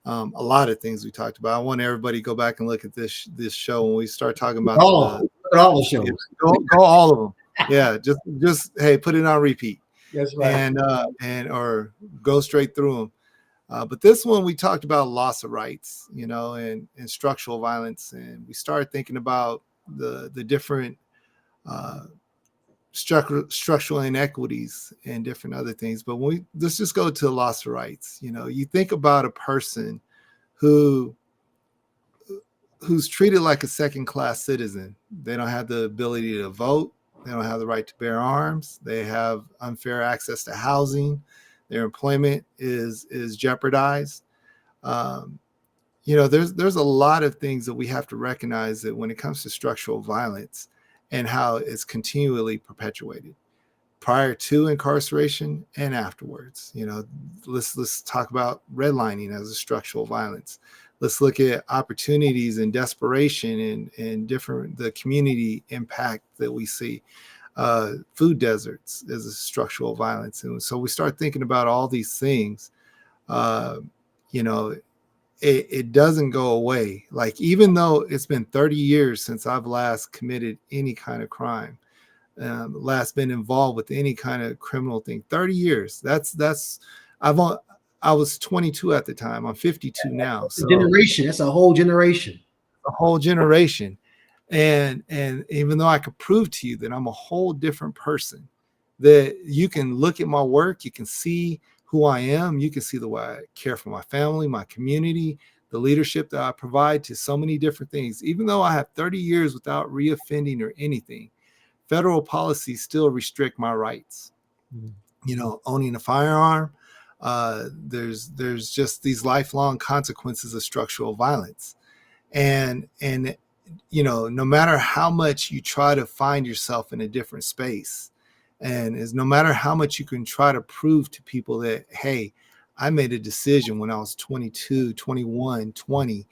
A lot of things we talked about. I want everybody to go back and look at this show when we start talking about all the shows. Go all of them. Yeah, just hey, put it on repeat. That's right. And or go straight through them. But this one we talked about loss of rights, and structural violence, and we started thinking about the different structural inequities and different other things. But let's just go to loss of rights. You think about a person who's treated like a second-class citizen. They don't have the ability to vote. They don't have the right to bear arms. They have unfair access to housing. Their employment is jeopardized. There's a lot of things that we have to recognize that when it comes to structural violence and how it's continually perpetuated prior to incarceration and afterwards. Let's talk about redlining as a structural violence. Let's look at opportunities and desperation and the community impact that we see. Food deserts is a structural violence. And so we start thinking about all these things. It doesn't go away. Like, even though it's been 30 years since I've last committed any kind of crime, last been involved with any kind of criminal thing, 30 years. I was 22 at the time. I'm 52 now. So generation. That's a whole generation. A whole generation. And even though I could prove to you that I'm a whole different person, that you can look at my work, you can see who I am, you can see the way I care for my family, my community, the leadership that I provide to so many different things. Even though I have 30 years without reoffending or anything, federal policies still restrict my rights. Owning a firearm, there's just these lifelong consequences of structural violence. And no matter how much you try to find yourself in a different space, and no matter how much you can try to prove to people that, hey, I made a decision when I was 22, 21, 20.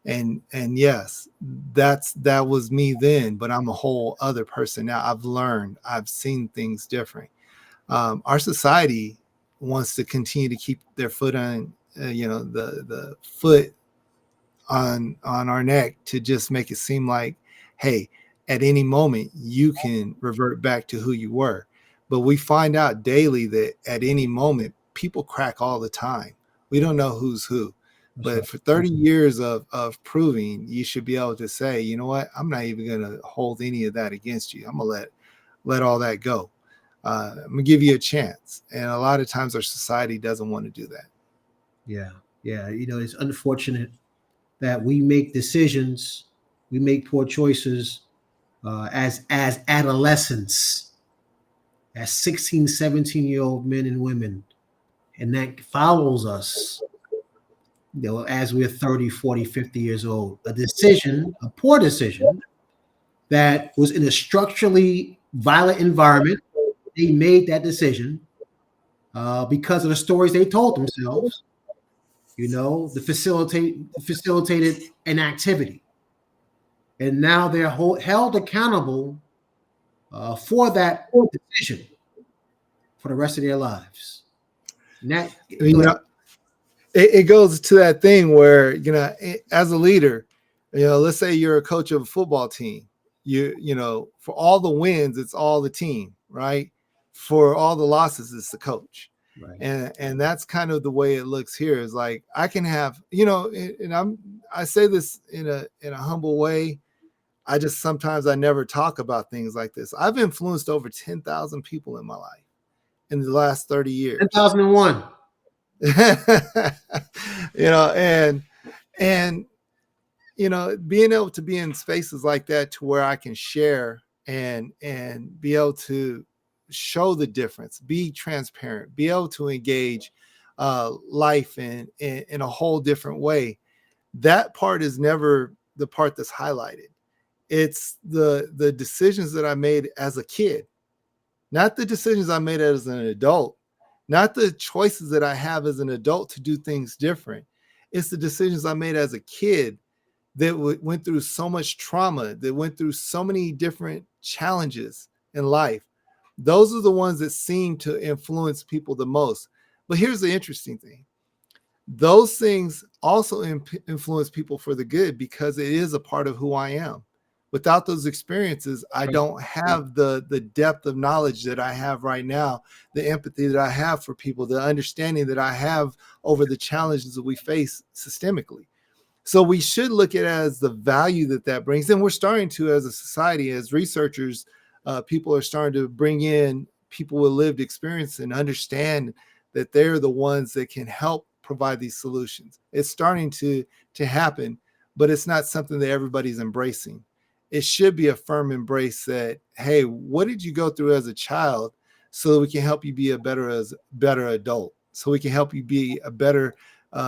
And yes, that was me then, but I'm a whole other person now. I've learned, I've seen things different. Our society wants to continue to keep their foot on, the foot on our neck, to just make it seem like, hey, at any moment you can revert back to who you were. But we find out daily that at any moment people crack all the time. We don't know who's who. But for 30 years of proving, you should be able to say, you know what, I'm not even going to hold any of that against you. I'm going to let all that go. I'm going to give you a chance. And a lot of times our society doesn't want to do that. Yeah. Yeah. It's unfortunate that we make decisions, we make poor choices as adolescents, as 16, 17-year-old men and women. And that follows us, as we're 30, 40, 50 years old. A poor decision that was in a structurally violent environment. They made that decision because of the stories they told themselves, the facilitated an activity. And now they're held accountable for that decision for the rest of their lives. And that, it goes to that thing where, as a leader, let's say you're a coach of a football team, for all the wins, it's all the team, right? For all the losses, it's the coach. right. And that's kind of the way it looks here, is like, I can have, and I say this in a humble way. Sometimes I never talk about things like this. I've influenced over 10,000 people in my life in the last 30 years. 10,001. And being able to be in spaces like that to where I can share and be able to show the difference, be transparent, be able to engage life in a whole different way. That part is never the part that's highlighted. It's the decisions that I made as a kid, not the decisions I made as an adult, not the choices that I have as an adult to do things different. It's the decisions I made as a kid that went through so much trauma, that went through so many different challenges in life. Those are the ones that seem to influence people the most. But here's the interesting thing. Those things also influence people for the good, because it is a part of who I am. Without those experiences, I don't have the depth of knowledge that I have right now, the empathy that I have for people, the understanding that I have over the challenges that we face systemically. So we should look at it as the value that brings. And we're starting to, as a society, as researchers, people are starting to bring in people with lived experience and understand that they're the ones that can help provide these solutions. It's starting to happen, but it's not something that everybody's embracing. It should be a firm embrace that, hey, what did you go through as a child, so that we can help you be a better adult, so we can help you be a better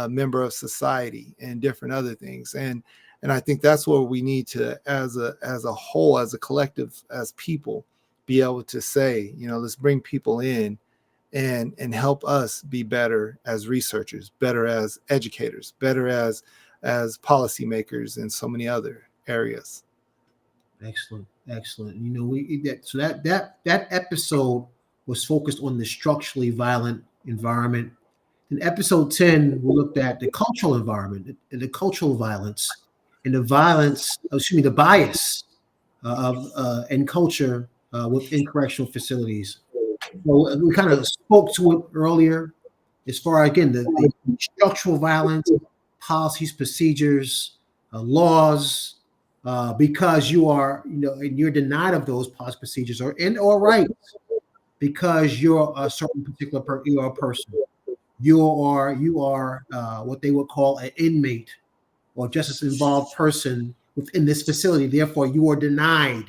member of society and different other things. And I think that's where we need to, as a whole, as a collective, as people, be able to say, let's bring people in and help us be better as researchers, better as educators, better as policymakers in so many other areas. Excellent. So that episode was focused on the structurally violent environment. In episode 10, we looked at the cultural environment and the cultural violence and the bias in culture within correctional facilities. So we kind of spoke to it earlier, as far, again, the structural violence, policies, procedures, laws, because you are, and you're denied of those policy procedures or rights, because you're a certain particular you are a person. You are what they would call an inmate or justice involved person within this facility. Therefore, you are denied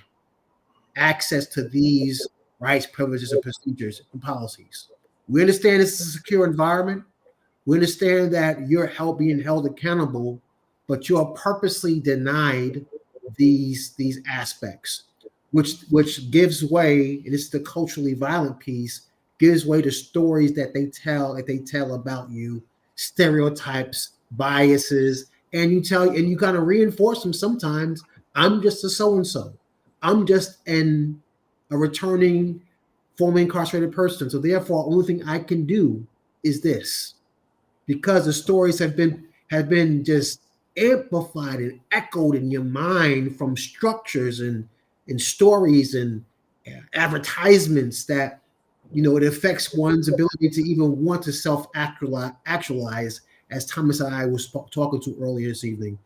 access to these rights, privileges, and procedures and policies. We understand this is a secure environment. We understand that you're being held accountable, but you are purposely denied these aspects, which gives way, and it's the culturally violent piece, gives way to stories that they tell about you, stereotypes, biases, and you kind of reinforce them sometimes. I'm just a so-and-so. I'm just a returning formerly incarcerated person. So therefore, only thing I can do is this, because the stories have been just amplified and echoed in your mind from structures and stories and advertisements that, it affects one's ability to even want to self-actualize as Thomas and I was talking to earlier this evening.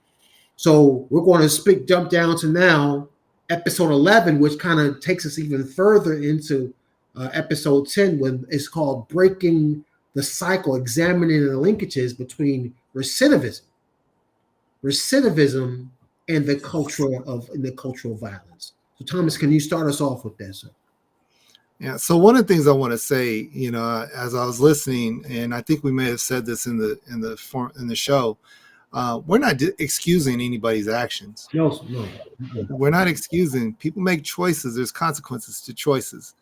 So we're going to jump down to now episode 11, which kind of takes us even further into episode 10, when it's called Breaking the Cycle, examining the linkages between recidivism and the cultural violence. So Thomas, can you start us off with that, sir? Yeah. So one of the things I want to say, as I was listening, and I think we may have said this in the show, we're not excusing anybody's actions. No. We're not excusing. People make choices. There's consequences to choices.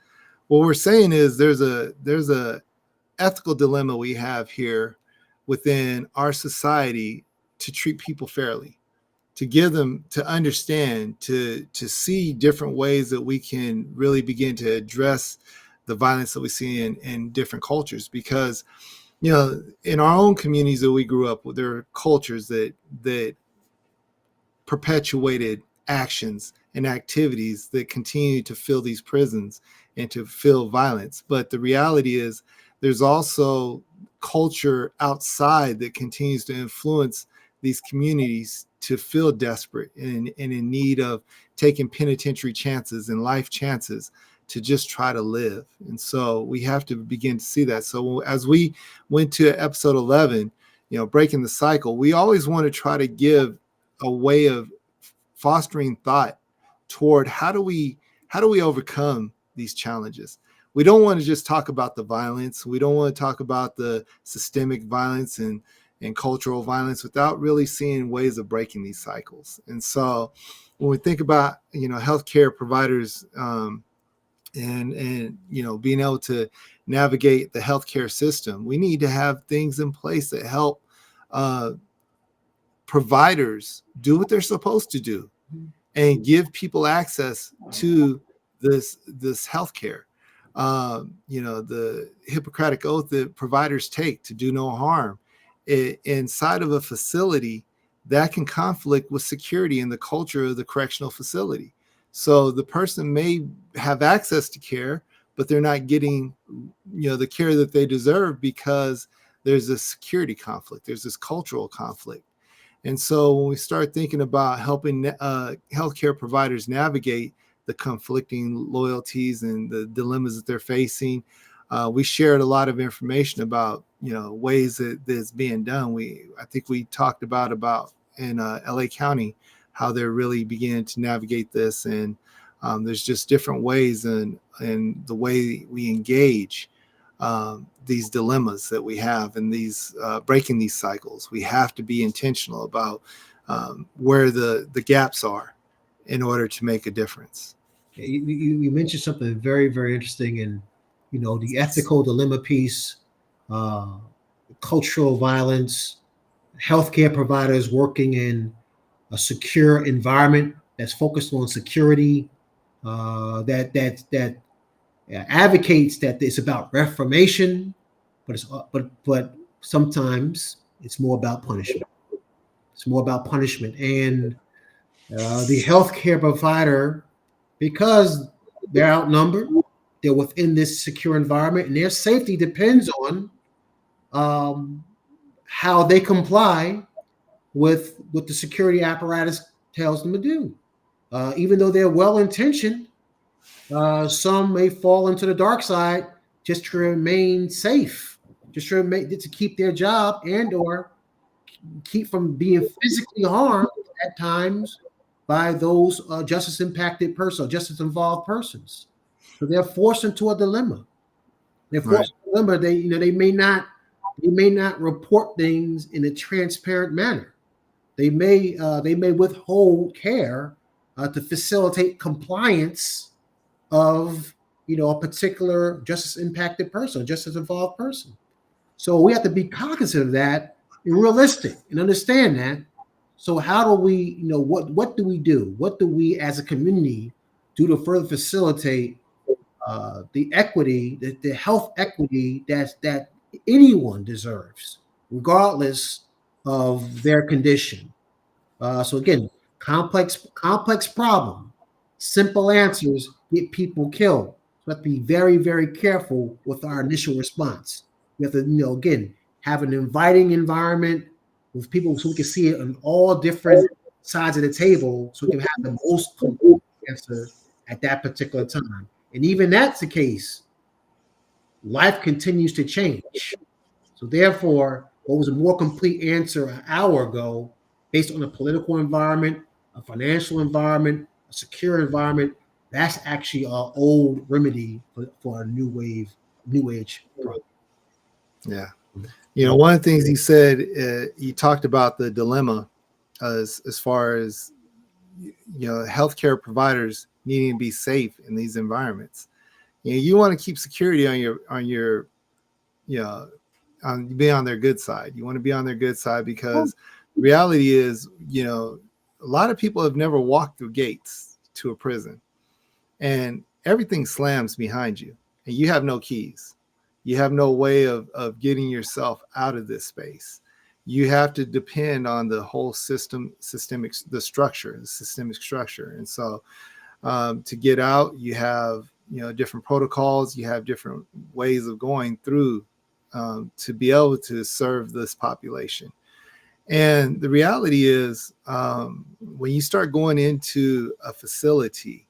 What we're saying is there's a ethical dilemma we have here within our society to treat people fairly, to give them, to understand, to see different ways that we can really begin to address the violence that we see in different cultures. Because, in our own communities that we grew up with, there are cultures that perpetuated actions and activities that continue to fill these prisons and to fill violence. But the reality is there's also culture outside that continues to influence these communities to feel desperate and in need of taking penitentiary chances and life chances to just try to live. And so we have to begin to see that. So as we went to episode 11, breaking the cycle, we always want to try to give a way of fostering thought toward how do we overcome these challenges. We don't want to just talk about the violence. We don't want to talk about the systemic violence and cultural violence without really seeing ways of breaking these cycles. And so when we think about, healthcare providers and being able to navigate the healthcare system, we need to have things in place that help providers do what they're supposed to do and give people access to this healthcare. The Hippocratic oath that providers take to do no harm inside of a facility that can conflict with security and the culture of the correctional facility. So the person may have access to care, but they're not getting, the care that they deserve because there's a security conflict. There's this cultural conflict. And so when we start thinking about helping healthcare providers navigate the conflicting loyalties and the dilemmas that they're facing, we shared a lot of information about, ways that is being done. I think we talked about in LA County, how they're really beginning to navigate this. And there's just different ways and the way we engage these dilemmas that we have and these breaking these cycles. We have to be intentional about where the gaps are in order to make a difference. You mentioned something very, very interesting, and the ethical dilemma piece, cultural violence, healthcare providers working in a secure environment that's focused on security, that advocates that it's about reformation, but sometimes it's more about punishment. It's more about punishment, and the healthcare provider, because they're outnumbered, they're within this secure environment, and their safety depends on how they comply with what the security apparatus tells them to do. Even though they're well-intentioned, some may fall into the dark side just to remain safe, to keep their job and or keep from being physically harmed at times by those justice-impacted persons, justice-involved persons. So they're forced into a dilemma. They're forced into a dilemma. They may not report things in a transparent manner. They may withhold care to facilitate compliance of a particular justice-impacted person, justice-involved person. So we have to be cognizant of that and realistic and understand that. So how do we, what do we do? What do we as a community do to further facilitate the equity, the health equity that anyone deserves, regardless of their condition? So again, complex problem, simple answers get people killed. So we have to be very, very careful with our initial response. We have to, again, have an inviting environment with people so we can see it on all different sides of the table so we can have the most complete answer at that particular time. And even that's the case, life continues to change. So therefore, what was a more complete answer an hour ago, based on a political environment, a financial environment, a secure environment, that's actually our old remedy for a new wave, new age problem. Yeah. One of the things you said, you talked about the dilemma as far as, healthcare providers needing to be safe in these environments. You want to keep security on your, be on their good side. You want to be on their good side because the reality is, a lot of people have never walked through gates to a prison, and everything slams behind you, and you have no keys. You have no way of getting yourself out of this space. You have to depend on the whole systemic structure. And so to get out, you have, different protocols, you have different ways of going through to be able to serve this population. And the reality is, when you start going into a facility,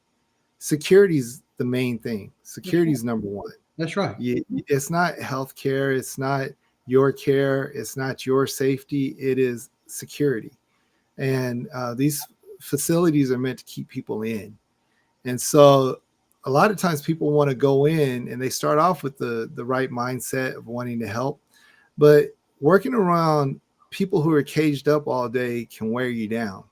security is the main thing. Security is number one. That's right. It's not healthcare. It's not your care. It's not your safety. It is security. And these facilities are meant to keep people in. And so a lot of times people want to go in and they start off with the right mindset of wanting to help. But working around people who are caged up all day can wear you down.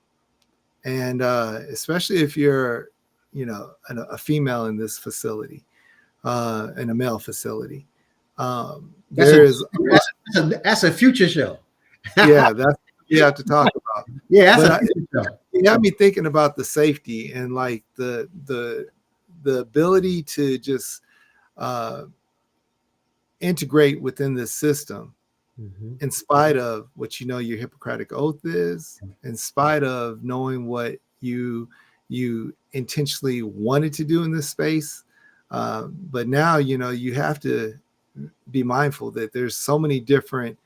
And especially if you're, a female in this facility. In a male facility. That's a future show. Yeah, that's what you have to talk about. Yeah, that's a future show. You got me thinking about the safety and like the ability to just integrate within this system, in spite of what your Hippocratic oath is, in spite of knowing what you intentionally wanted to do in this space. But now, you have to be mindful that there's so many different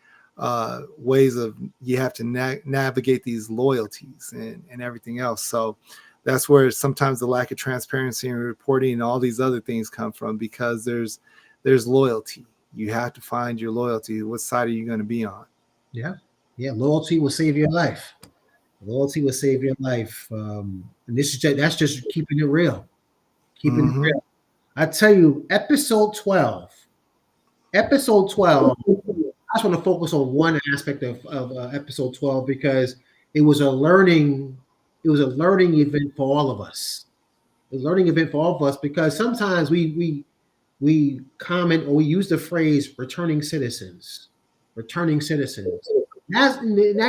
ways of you have to navigate these loyalties and everything else. So that's where sometimes the lack of transparency and reporting and all these other things come from, because there's loyalty. You have to find your loyalty. What side are you going to be on? Yeah. Loyalty will save your life. Loyalty will save your life. And that's just keeping it real. Keeping it real. I tell you, episode 12, I just want to focus on one aspect of episode 12 because it was a learning event for all of us. It was a learning event for all of us because sometimes we comment or we use the phrase returning citizens. That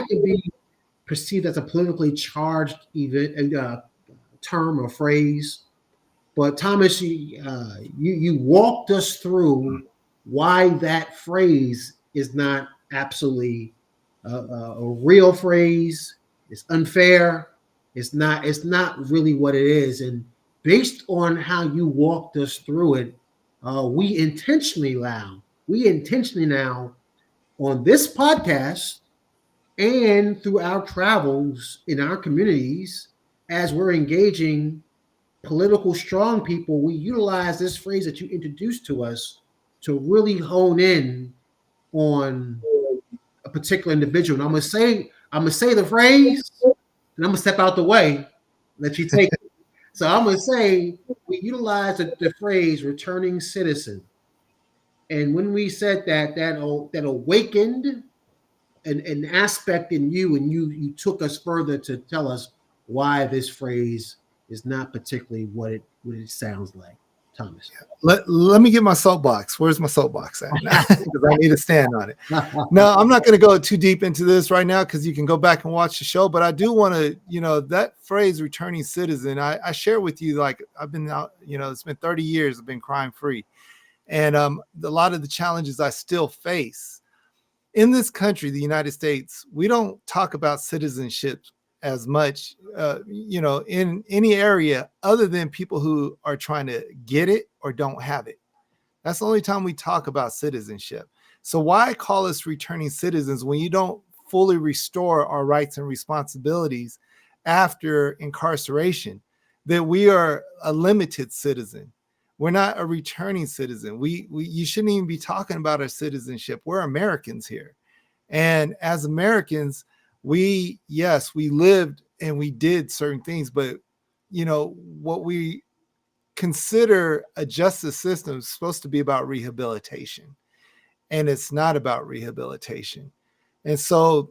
can be perceived as a politically charged event, term or phrase. But Thomas, you walked us through why that phrase is not absolutely a real phrase. It's unfair. It's not really what it is. And based on how you walked us through it, we intentionally now on this podcast and through our travels in our communities, as we're engaging political strong people, we utilize this phrase that you introduced to us to really hone in on a particular individual. And I'm gonna say the phrase, and I'm gonna step out the way, let you take it. So I'm gonna say we utilize the phrase returning citizen. And when we said that awakened an aspect in you, and you took us further to tell us why this phrase is not particularly what it sounds like. Thomas. Let me get my soapbox. Where's my soapbox at? Because I need to stand on it. No, I'm not going to go too deep into this right now because you can go back and watch the show. But I do want to, that phrase returning citizen, I share with you, like I've been out, it's been 30 years, I've been crime free. And a lot of the challenges I still face in this country, the United States, we don't talk about citizenship as much, in any area other than people who are trying to get it or don't have it. That's the only time we talk about citizenship. So why call us returning citizens when you don't fully restore our rights and responsibilities after incarceration? That we are a limited citizen. We're not a returning citizen. You shouldn't even be talking about our citizenship. We're Americans here. And as Americans, yes, we lived and we did certain things, but what we consider a justice system is supposed to be about rehabilitation, and it's not about rehabilitation. And so,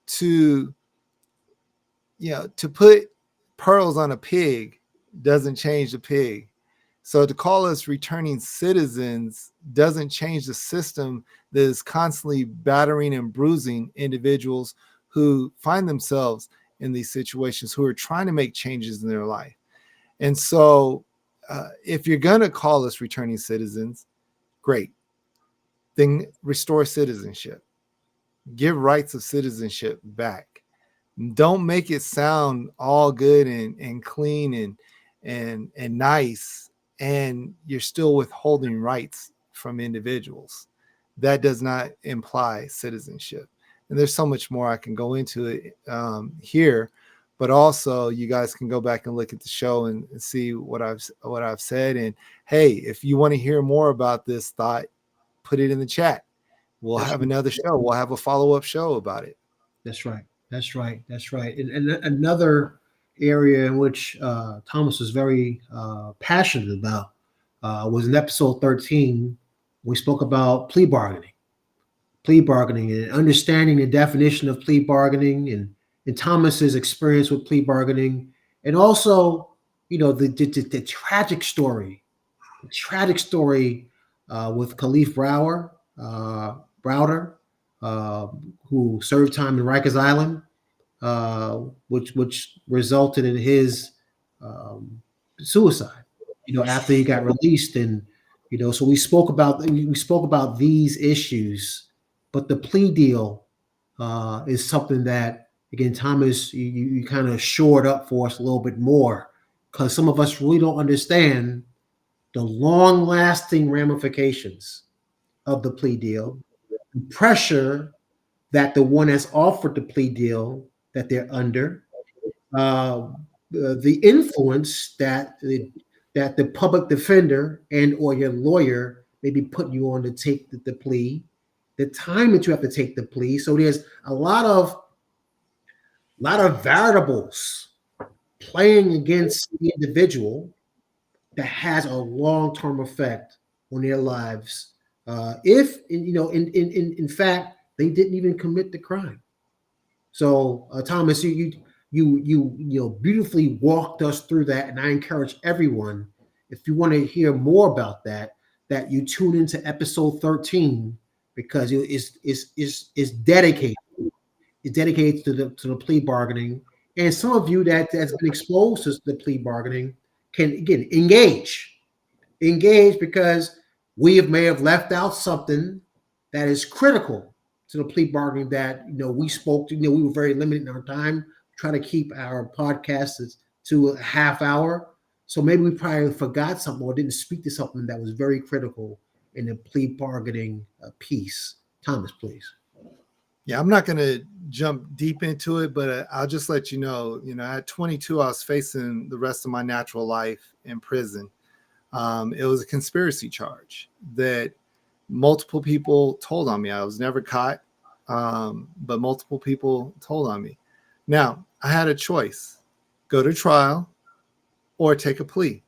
to put pearls on a pig doesn't change the pig. So to call us returning citizens doesn't change the system that is constantly battering and bruising individuals who find themselves in these situations, who are trying to make changes in their life. And so if you're going to call us returning citizens, great. Then restore citizenship. Give rights of citizenship back. Don't make it sound all good and clean and nice, and you're still withholding rights from individuals. That does not imply citizenship. And there's so much more I can go into it here, but also you guys can go back and look at the show and see what I've said. And hey, if you want to hear more about this thought, put it in the chat. We'll have another show. We'll have a follow-up show about it. That's right. That's right. That's right. And another area in which Thomas was very passionate about was in episode 13. We spoke about plea bargaining and understanding the definition of plea bargaining and Thomas's experience with plea bargaining. And also, the tragic story with Khalif Browder, who served time in Rikers Island, which resulted in his suicide. After he got released, and so we spoke about these issues, but the plea deal is something that, again, Thomas, you kind of shored up for us a little bit more, because some of us really don't understand the long-lasting ramifications of the plea deal, the pressure that the one that's offered the plea deal that they're under, the influence that the public defender and or your lawyer may be putting you on to take the plea, the time that you have to take the plea. So there's a lot of variables playing against the individual that has a long-term effect on their lives. If in fact they didn't even commit the crime. So Thomas, you beautifully walked us through that, and I encourage everyone, if you want to hear more about that you tune into episode 13, because it's dedicated. It's dedicated to the plea bargaining, and some of you that's been exposed to the plea bargaining can again engage because we may have left out something that is critical to the plea bargaining that we spoke to. We were very limited in our time, trying to keep our podcasts to a half hour. So maybe we probably forgot something or didn't speak to something that was very critical in the plea bargaining piece. Thomas, please. Yeah, I'm not going to jump deep into it, but I'll just let you know, at 22, I was facing the rest of my natural life in prison. It was a conspiracy charge that multiple people told on me. I was never caught, but multiple people told on me. Now, I had a choice: go to trial or take a plea.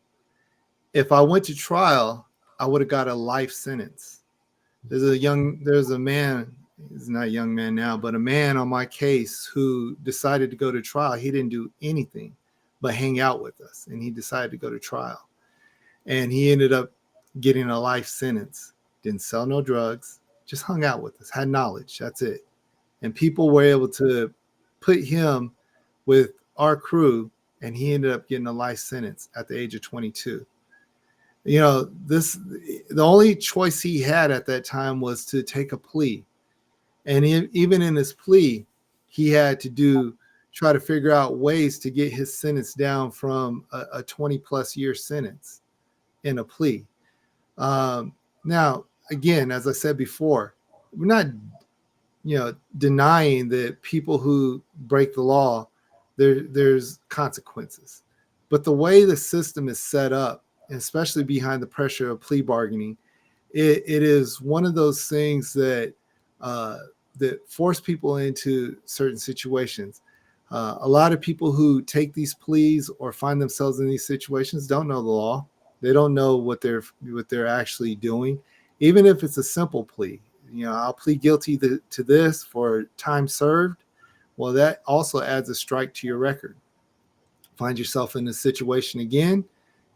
If I went to trial, I would have got a life sentence. There's a man, he's not a young man now, but a man on my case who decided to go to trial. He didn't do anything but hang out with us, and he decided to go to trial. And he ended up getting a life sentence. Didn't sell no drugs, just hung out with us, had knowledge. That's it. And people were able to put him with our crew, and he ended up getting a life sentence at the age of 22. The only choice he had at that time was to take a plea. And even in his plea, he had to try to figure out ways to get his sentence down from a 20 plus year sentence in a plea. Now, again, as I said before, we're not, denying that people who break the law, there's consequences. But the way the system is set up, especially behind the pressure of plea bargaining, it is one of those things that that force people into certain situations. A lot of people who take these pleas or find themselves in these situations don't know the law. They don't know what they're actually doing, even if it's a simple plea. I'll plead guilty to this for time served. Well, that also adds a strike to your record. Find yourself in a situation again,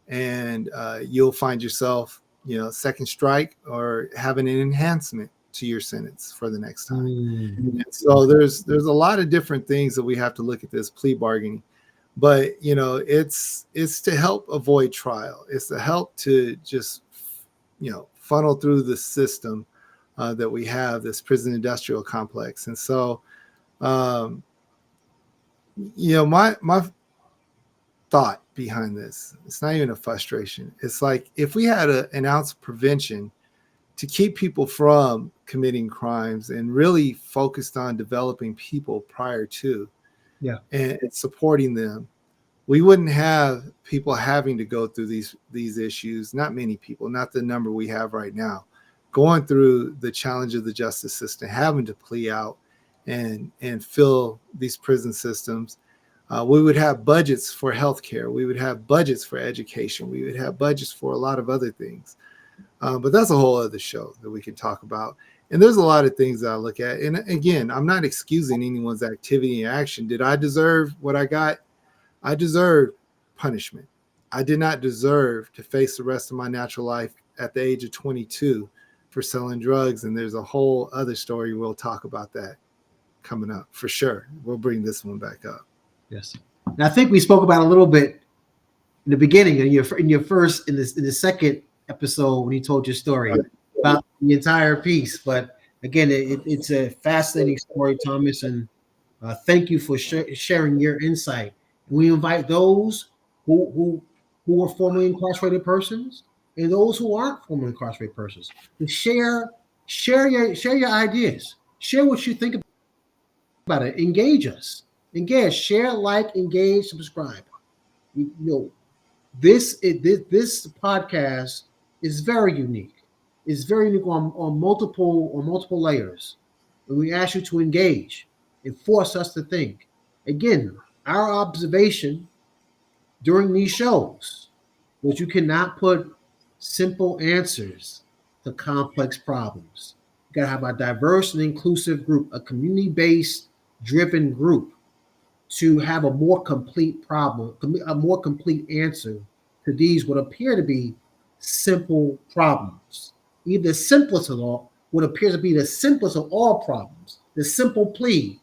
and you'll find yourself, second strike or having an enhancement to your sentence for the next time. And so there's a lot of different things that we have to look at this plea bargaining. But it's to help avoid trial. It's to help to just funnel through the system that we have, this prison industrial complex. And so my thought behind this, it's not even a frustration. It's like, if we had an ounce of prevention to keep people from committing crimes and really focused on developing people prior to and supporting them, we wouldn't have people having to go through these issues. Not many people, not the number we have right now, going through the challenge of the justice system, having to plea out and fill these prison systems. We would have budgets for healthcare. We would have budgets for education. We would have budgets for a lot of other things. But that's a whole other show that we can talk about. And there's a lot of things that I look at. And again, I'm not excusing anyone's activity and action. Did I deserve what I got? I deserved punishment. I did not deserve to face the rest of my natural life at the age of 22 for selling drugs. And there's a whole other story. We'll talk about that coming up for sure. We'll bring this one back up. Yes. And I think we spoke about a little bit in the beginning, in the second episode when you told your story about the entire piece. But again, it's a fascinating story, Thomas, and thank you for sharing your insight. We invite those who are formerly incarcerated persons and those who aren't formerly incarcerated persons to share your ideas, share what you think about it, engage us, share, like, engage, subscribe. This podcast is very unique. It's very unique on multiple layers. And we ask you to engage and force us to think. Again, our observation during these shows was you cannot put simple answers to complex problems. You gotta have a diverse and inclusive group, a community-based driven group, to have a more complete problem, a more complete answer to these what appear to be simple problems. Either simplest of all, what appears to be the simplest of all problems, the simple plea,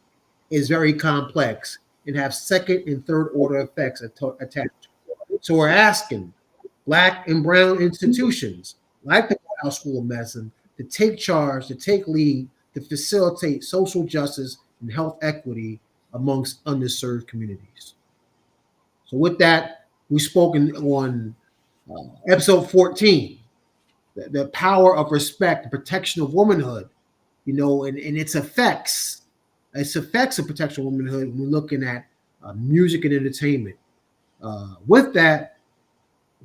is very complex and have second and third order effects attached. So we're asking Black and brown institutions like the Morehouse School of Medicine to take charge, to take lead, to facilitate social justice and health equity amongst underserved communities. So with that, we've spoken on episode 14, the power of respect, the protection of womanhood, and its effects. Its effects of protection of womanhood when we're looking at music and entertainment. With that,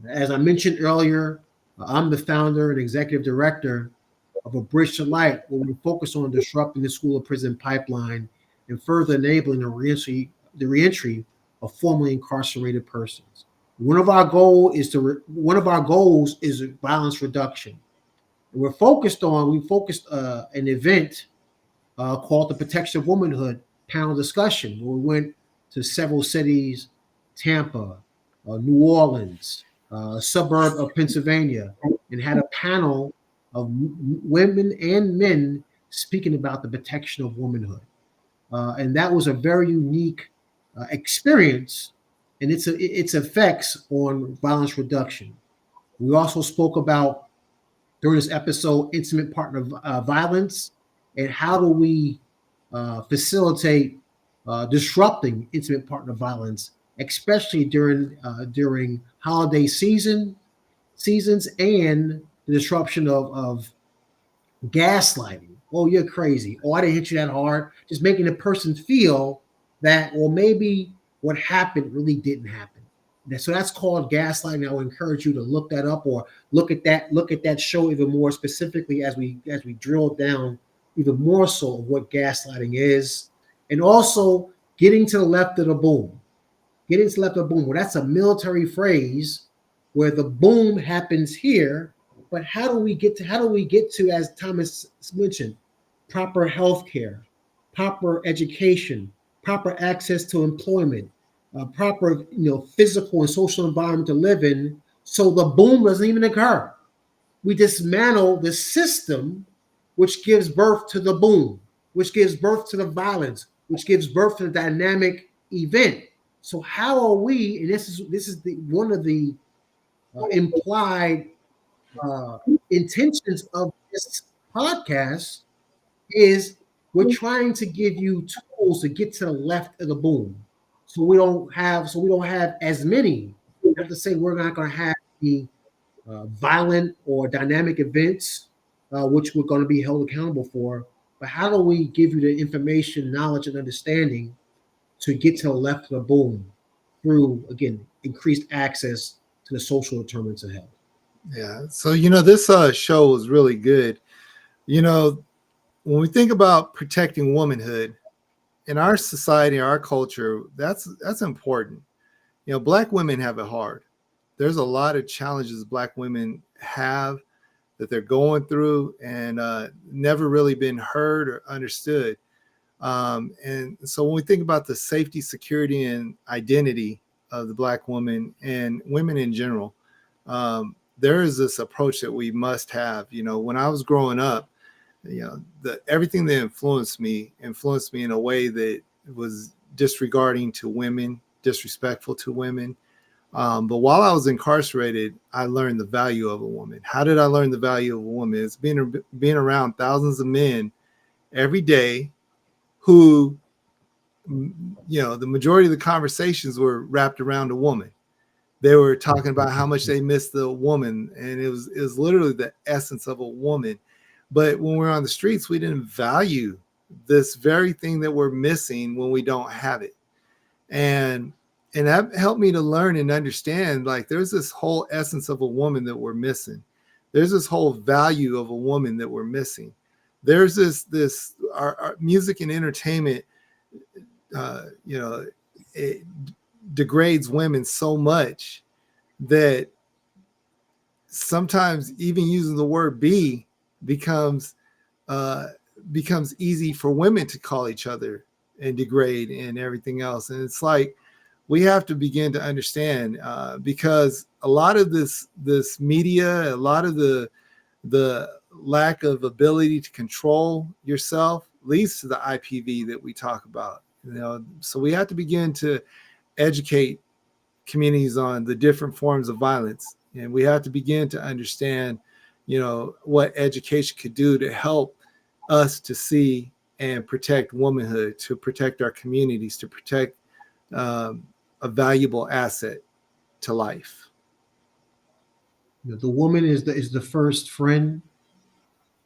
as I mentioned earlier, I'm the founder and executive director of A Bridge to Light, where we focus on disrupting the school of prison pipeline and further enabling the reentry of formerly incarcerated persons. One of our goals is violence reduction. And we focused an event called the Protection of Womanhood panel discussion, where we went to several cities, Tampa, New Orleans, a suburb of Pennsylvania, and had a panel of women and men speaking about the protection of womanhood. And that was a very unique experience and its effects on violence reduction. We also spoke about, during this episode, intimate partner violence, and how do we facilitate disrupting intimate partner violence, especially during holiday seasons and the disruption of gaslighting. Oh, you're crazy. Oh, I didn't hit you that hard. Just making the person feel that, well, maybe what happened really didn't happen. So that's called gaslighting. I would encourage you to look that up or look at that show even more specifically as we drill down even more so of what gaslighting is. And also getting to the left of the boom. Getting to the left of the boom. Well, that's a military phrase where the boom happens here, but how do we get to, as Thomas mentioned, proper health care, proper education, proper access to employment, proper physical and social environment to live in, so the boom doesn't even occur. We dismantle the system which gives birth to the boom, which gives birth to the violence, which gives birth to the dynamic event. So how are we? And this is one of the implied intentions of this podcast is we're trying to give you tools to get to the left of the boom, so we don't have as many. Not to say we're not going to have the violent or dynamic events, which we're going to be held accountable for. But how do we give you the information, knowledge, and understanding to get to the left of the boom through, again, increased access to the social determinants of health? Yeah. So, this show was really good. When we think about protecting womanhood in our society, our culture, that's important. Black women have it hard. There's a lot of challenges Black women have that they're going through and never really been heard or understood. And so when we think about the safety, security, and identity of the Black woman and women in general, there is this approach that we must have. When I was growing up, everything that influenced me in a way that was disregarding to women, disrespectful to women. But while I was incarcerated, I learned the value of a woman. How did I learn the value of a woman? It's being around thousands of men every day who, the majority of the conversations were wrapped around a woman. They were talking about how much they missed the woman, and it was literally the essence of a woman. But when we're on the streets, we didn't value this very thing that we're missing when we don't have it. And that helped me to learn and understand, like, there's this whole essence of a woman that we're missing. There's this whole value of a woman that we're missing. There's our music and entertainment, it degrades women so much that sometimes even using the word "be" becomes easy for women to call each other and degrade and everything else. And it's like, we have to begin to understand, because a lot of this media, a lot of the lack of ability to control yourself leads to the IPV that we talk about. So we have to begin to educate communities on the different forms of violence, and we have to begin to understand, what education could do to help us to see and protect womanhood, to protect our communities, to protect a valuable asset to life. The woman is the first friend.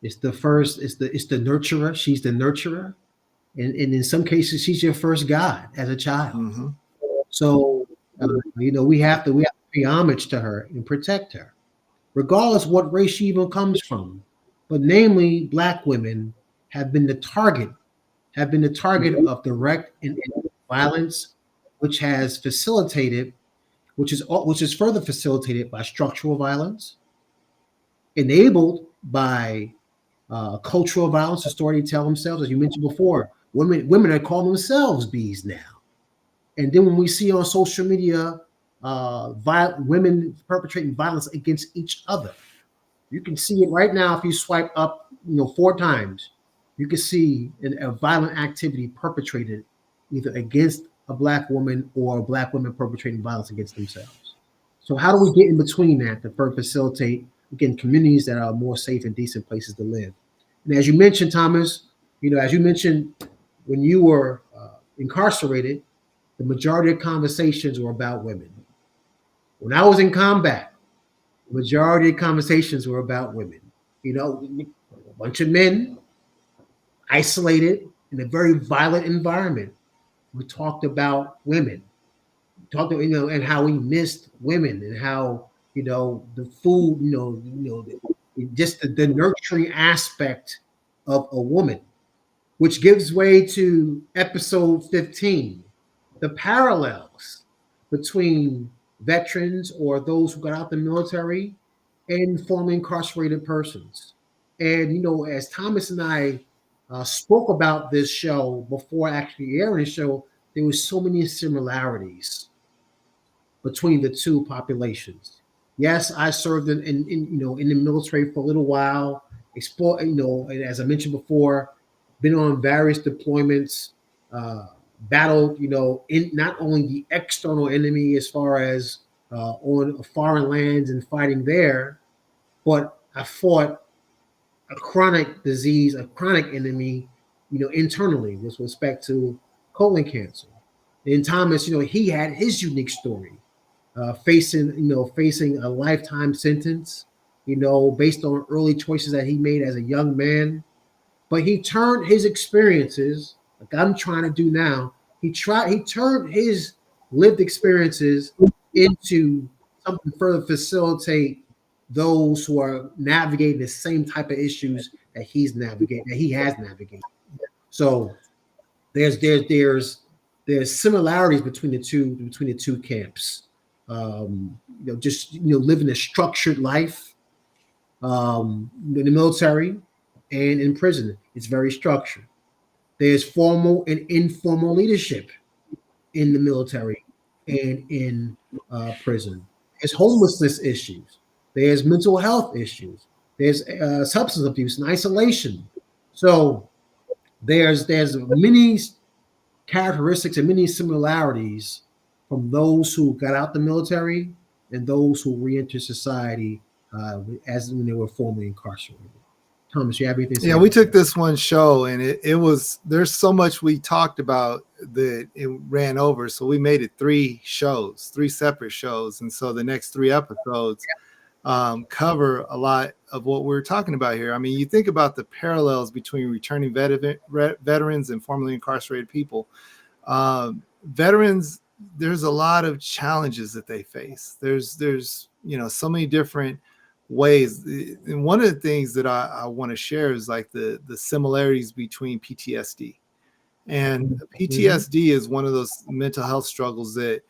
It's the nurturer. She's the nurturer. And in some cases, she's your first God as a child. Mm-hmm. So, we have to pay homage to her and protect her, regardless what race she even comes from. But namely, Black women have been the target of direct and violence, which is further facilitated by structural violence, enabled by cultural violence. The story they tell themselves, as you mentioned before, women are calling themselves bees now. And then when we see on social media women perpetrating violence against each other, you can see it right now. If you swipe up 4 times, you can see a violent activity perpetrated either against a Black woman or Black women perpetrating violence against themselves. So how do we get in between that to facilitate, again, communities that are more safe and decent places to live? And as you mentioned, Thomas, when you were incarcerated, the majority of conversations were about women. When I was in combat, the majority of conversations were about women. bunch of men isolated in a very violent environment. We talked about women, talked about, and how we missed women, and how, the food, just the nurturing aspect of a woman, which gives way to episode 15, the parallels between veterans or those who got out the military and formerly incarcerated persons. And, as Thomas and I spoke about this show before actually airing the show, there was so many similarities between the two populations. Yes, I served in the military for a little while. Explore, and as I mentioned before, been on various deployments, battled, in not only the external enemy as far as on foreign lands and fighting there, but I fought a chronic disease, a chronic enemy, internally with respect to colon cancer. And Thomas, he had his unique story, facing a lifetime sentence, based on early choices that he made as a young man. But he turned his experiences, like I'm trying to do now, he turned his lived experiences into something to further facilitate those who are navigating the same type of issues that he has navigated. So there's similarities between the two camps. Living a structured life, in the military and in prison. It's very structured. There's formal and informal leadership in the military and in prison. There's homelessness issues. There's mental health issues. There's substance abuse and isolation. So there's many characteristics and many similarities from those who got out the military and those who re-enter society as when they were formerly incarcerated. Thomas, you have anything to say? Yeah, we took this one show, and it was, there's so much we talked about that it ran over. So we made it 3 shows, 3 separate shows. And so the next 3 episodes cover a lot of what we're talking about here. I mean, you think about the parallels between returning veterans and formerly incarcerated people. Veterans, there's a lot of challenges that they face. There's so many different ways. And one of the things that I want to share is like the similarities between PTSD. And PTSD is one of those mental health struggles that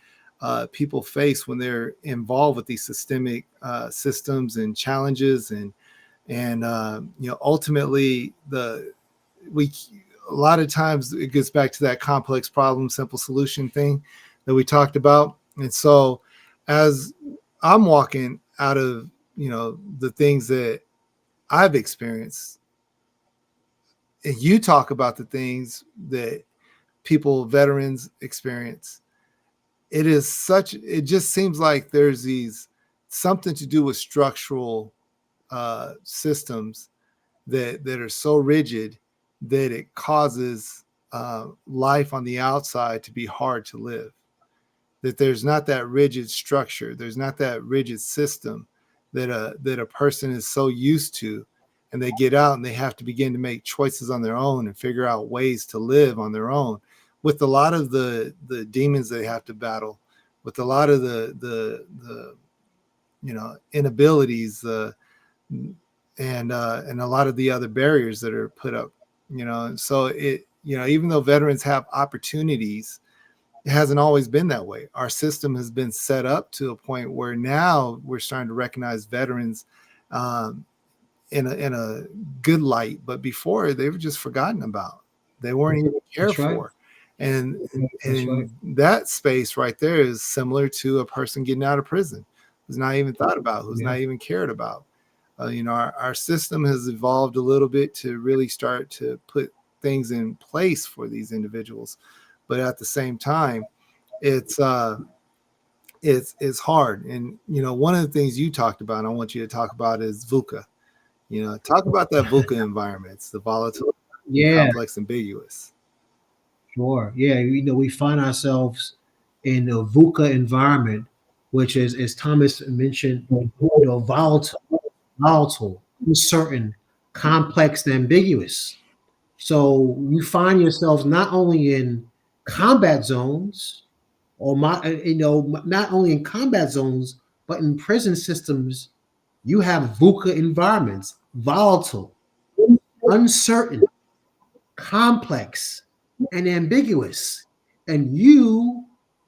people face when they're involved with these systemic systems and challenges, and ultimately a lot of times it gets back to that complex problem, simple solution thing that we talked about. And so as I'm walking out of the things that I've experienced, and you talk about the things that veterans experience, it just seems like there's something to do with structural systems that are so rigid that it causes life on the outside to be hard to live. That there's not that rigid structure, there's not that rigid system that a person is so used to, and they get out and they have to begin to make choices on their own and figure out ways to live on their own, with a lot of the demons they have to battle, with a lot of the inabilities, and a lot of the other barriers that are put up. So even though veterans have opportunities, it hasn't always been that way. Our system has been set up to a point where now we're starting to recognize veterans in a good light, but before they were just forgotten about. They weren't even cared for. And that space right there is similar to a person getting out of prison, who's not even thought about, who's not even cared about. Our system has evolved a little bit to really start to put things in place for these individuals. But at the same time, it's hard. And, one of the things you talked about, and I want you to talk about, is VUCA. Talk about that VUCA environment. It's the volatile, complex, ambiguous. Sure. Yeah. We find ourselves in a VUCA environment, which is, as Thomas mentioned, volatile, uncertain, complex and ambiguous. So you find yourselves not only in combat zones, or not only in combat zones, but in prison systems. You have VUCA environments, volatile, uncertain, complex, and ambiguous. And you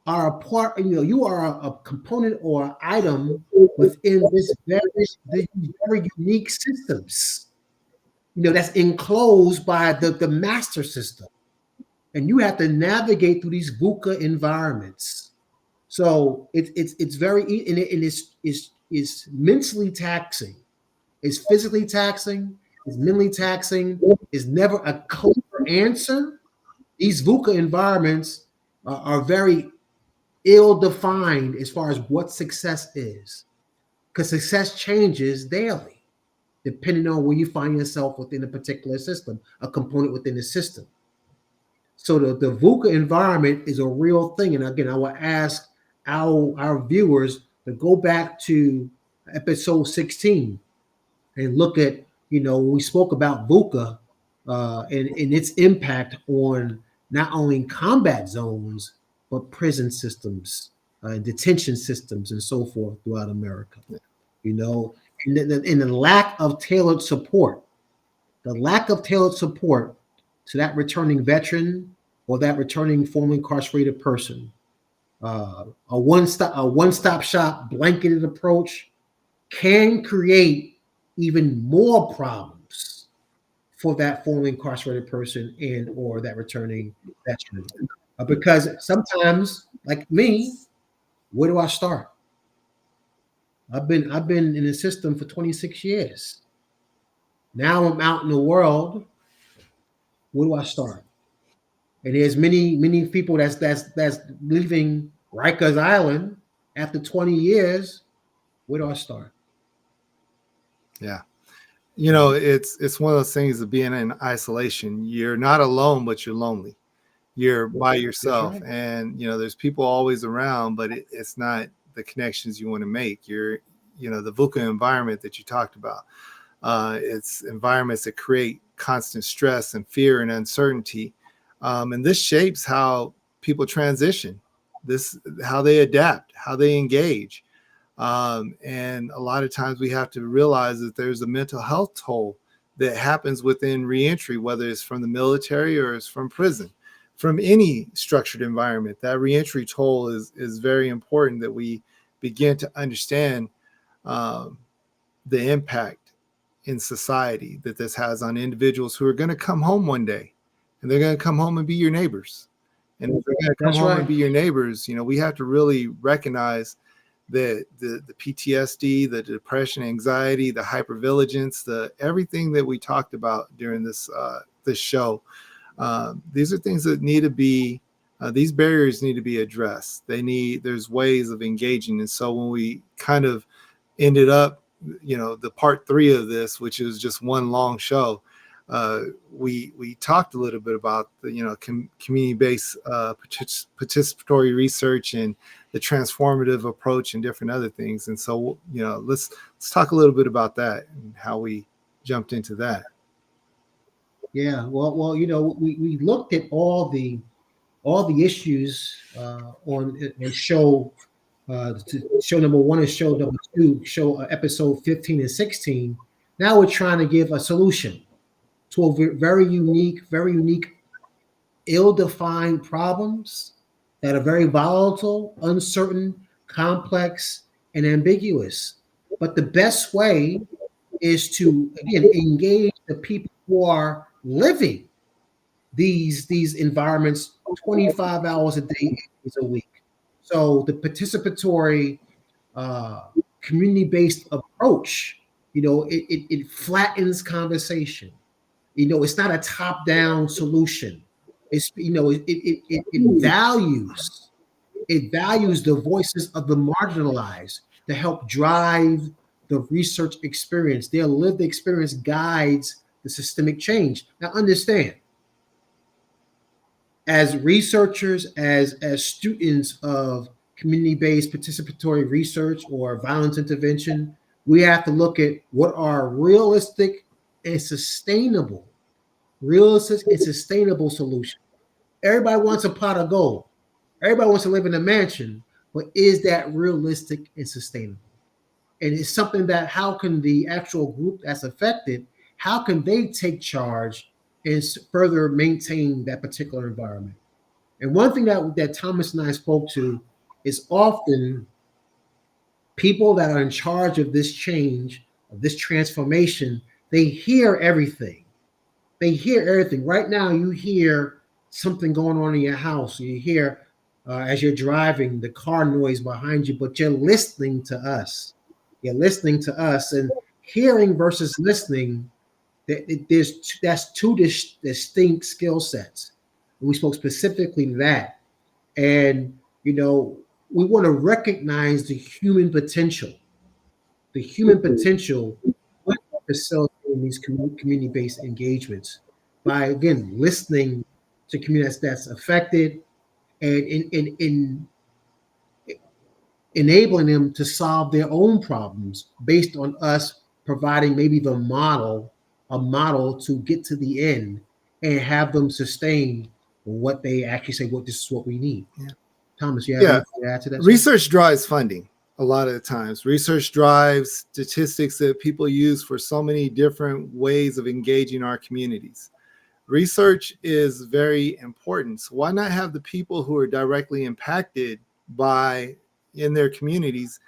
are a part, you are a component or item within these very unique systems, that's enclosed by the master system. And you have to navigate through these VUCA environments. So it's very, and it's mentally taxing. It's physically taxing. It's mentally taxing. It's never a clear answer. These VUCA environments are very ill-defined as far as what success is, because success changes daily, depending on where you find yourself within a particular system, a component within the system. So the VUCA environment is a real thing. And again, I will ask our viewers to go back to episode 16 and look at, when we spoke about VUCA and its impact on not only combat zones, but prison systems, detention systems, and so forth throughout America. And the lack of tailored support, to that returning veteran or that returning formerly incarcerated person. A one-stop shop blanketed approach can create even more problems for that formerly incarcerated person and or that returning veteran. Because sometimes, like me, where do I start? I've been in the system for 26 years. Now I'm out in the world. Where do I start? And there's many people that's leaving Rikers Island after 20 years. Where do I start? Yeah. It's one of those things of being in isolation. You're not alone, but you're lonely. You're by yourself. Right. And, there's people always around, but it's not the connections you want to make. The VUCA environment that you talked about. It's environments that create constant stress and fear and uncertainty. And this shapes how people transition, how they adapt, how they engage. And a lot of times we have to realize that there's a mental health toll that happens within reentry, whether it's from the military or it's from prison, from any structured environment. That reentry toll is very important, that we begin to understand the impact in society that this has on individuals who are going to come home one day, and they're going to come home and be your neighbors. And if they're going to come home and be your neighbors, we have to really recognize that the PTSD, the depression, anxiety, the hypervigilance, everything that we talked about during this show. These are things that need to be, these barriers need to be addressed. There's ways of engaging. And so when we kind of ended up, the part 3 of this, which is just one long show, we talked a little bit about the community-based participatory research and the transformative approach and different other things. And so let's talk a little bit about that and how we jumped into that. Yeah, well, we looked at all the issues on show number 1 and show number 2, episode 15 and 16. Now we're trying to give a solution to a very unique, ill-defined problems that are very volatile, uncertain, complex, and ambiguous. But the best way is to, again, engage the people who are living these environments 25 hours a day, a week. So the participatory, community-based approach, it flattens conversation. It's not a top-down solution. It's it values the voices of the marginalized to help drive the research experience. Their lived experience guides the systemic change. Now, understand, as researchers, as students of community-based participatory research or violence intervention, we have to look at what are realistic and sustainable, realistic and sustainable solution. Everybody wants a pot of gold. Everybody wants to live in a mansion, but is that realistic and sustainable? And it's something that how can the actual group that's affected, how can they take charge and further maintain that particular environment? And one thing that Thomas and I spoke to is often people that are in charge of this change, of this transformation, they hear everything. They hear everything. Right now, you hear something going on in your house. You hear as you're driving the car noise behind you, but you're listening to us. You're listening to us, and hearing versus listening. That's two distinct skill sets. We spoke specifically to that, and we want to recognize the human potential, when facilitating these community-based engagements by again listening to communities that's affected and in enabling them to solve their own problems based on us providing maybe a model to get to the end and have them sustain what they actually say, what this is what we need. Yeah. Thomas, you have anything to add to that? Research drives funding a lot of the times. Research drives statistics that people use for so many different ways of engaging our communities. Research is very important. So why not have the people who are directly impacted in their communities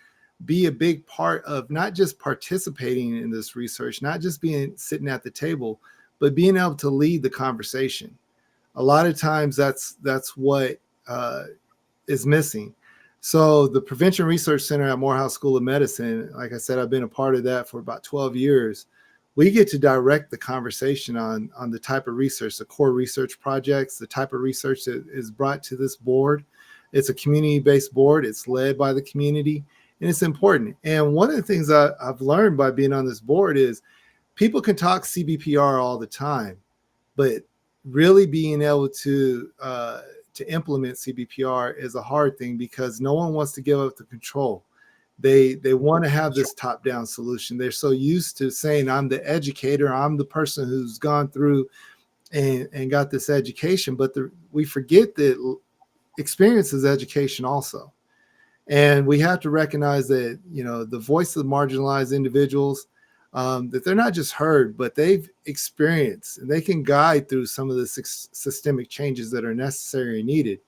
be a big part of not just participating in this research, not just sitting at the table, but being able to lead the conversation. A lot of times that's what is missing. So the Prevention Research Center at Morehouse School of Medicine, like I said, I've been a part of that for about 12 years. We get to direct the conversation on the type of research, the core research projects, the type of research that is brought to this board. It's a community-based board. It's led by the community, and it's important. And one of the things I've learned by being on this board is people can talk CBPR all the time, but really being able to implement CBPR is a hard thing because no one wants to give up the control. They want to have this top-down solution. They're so used to saying, I'm the educator, I'm the person who's gone through and got this education, but we forget that experience is education also. And we have to recognize that, the voice of the marginalized individuals, that they're not just heard, but they've experienced and they can guide through some of the systemic changes that are necessary and needed.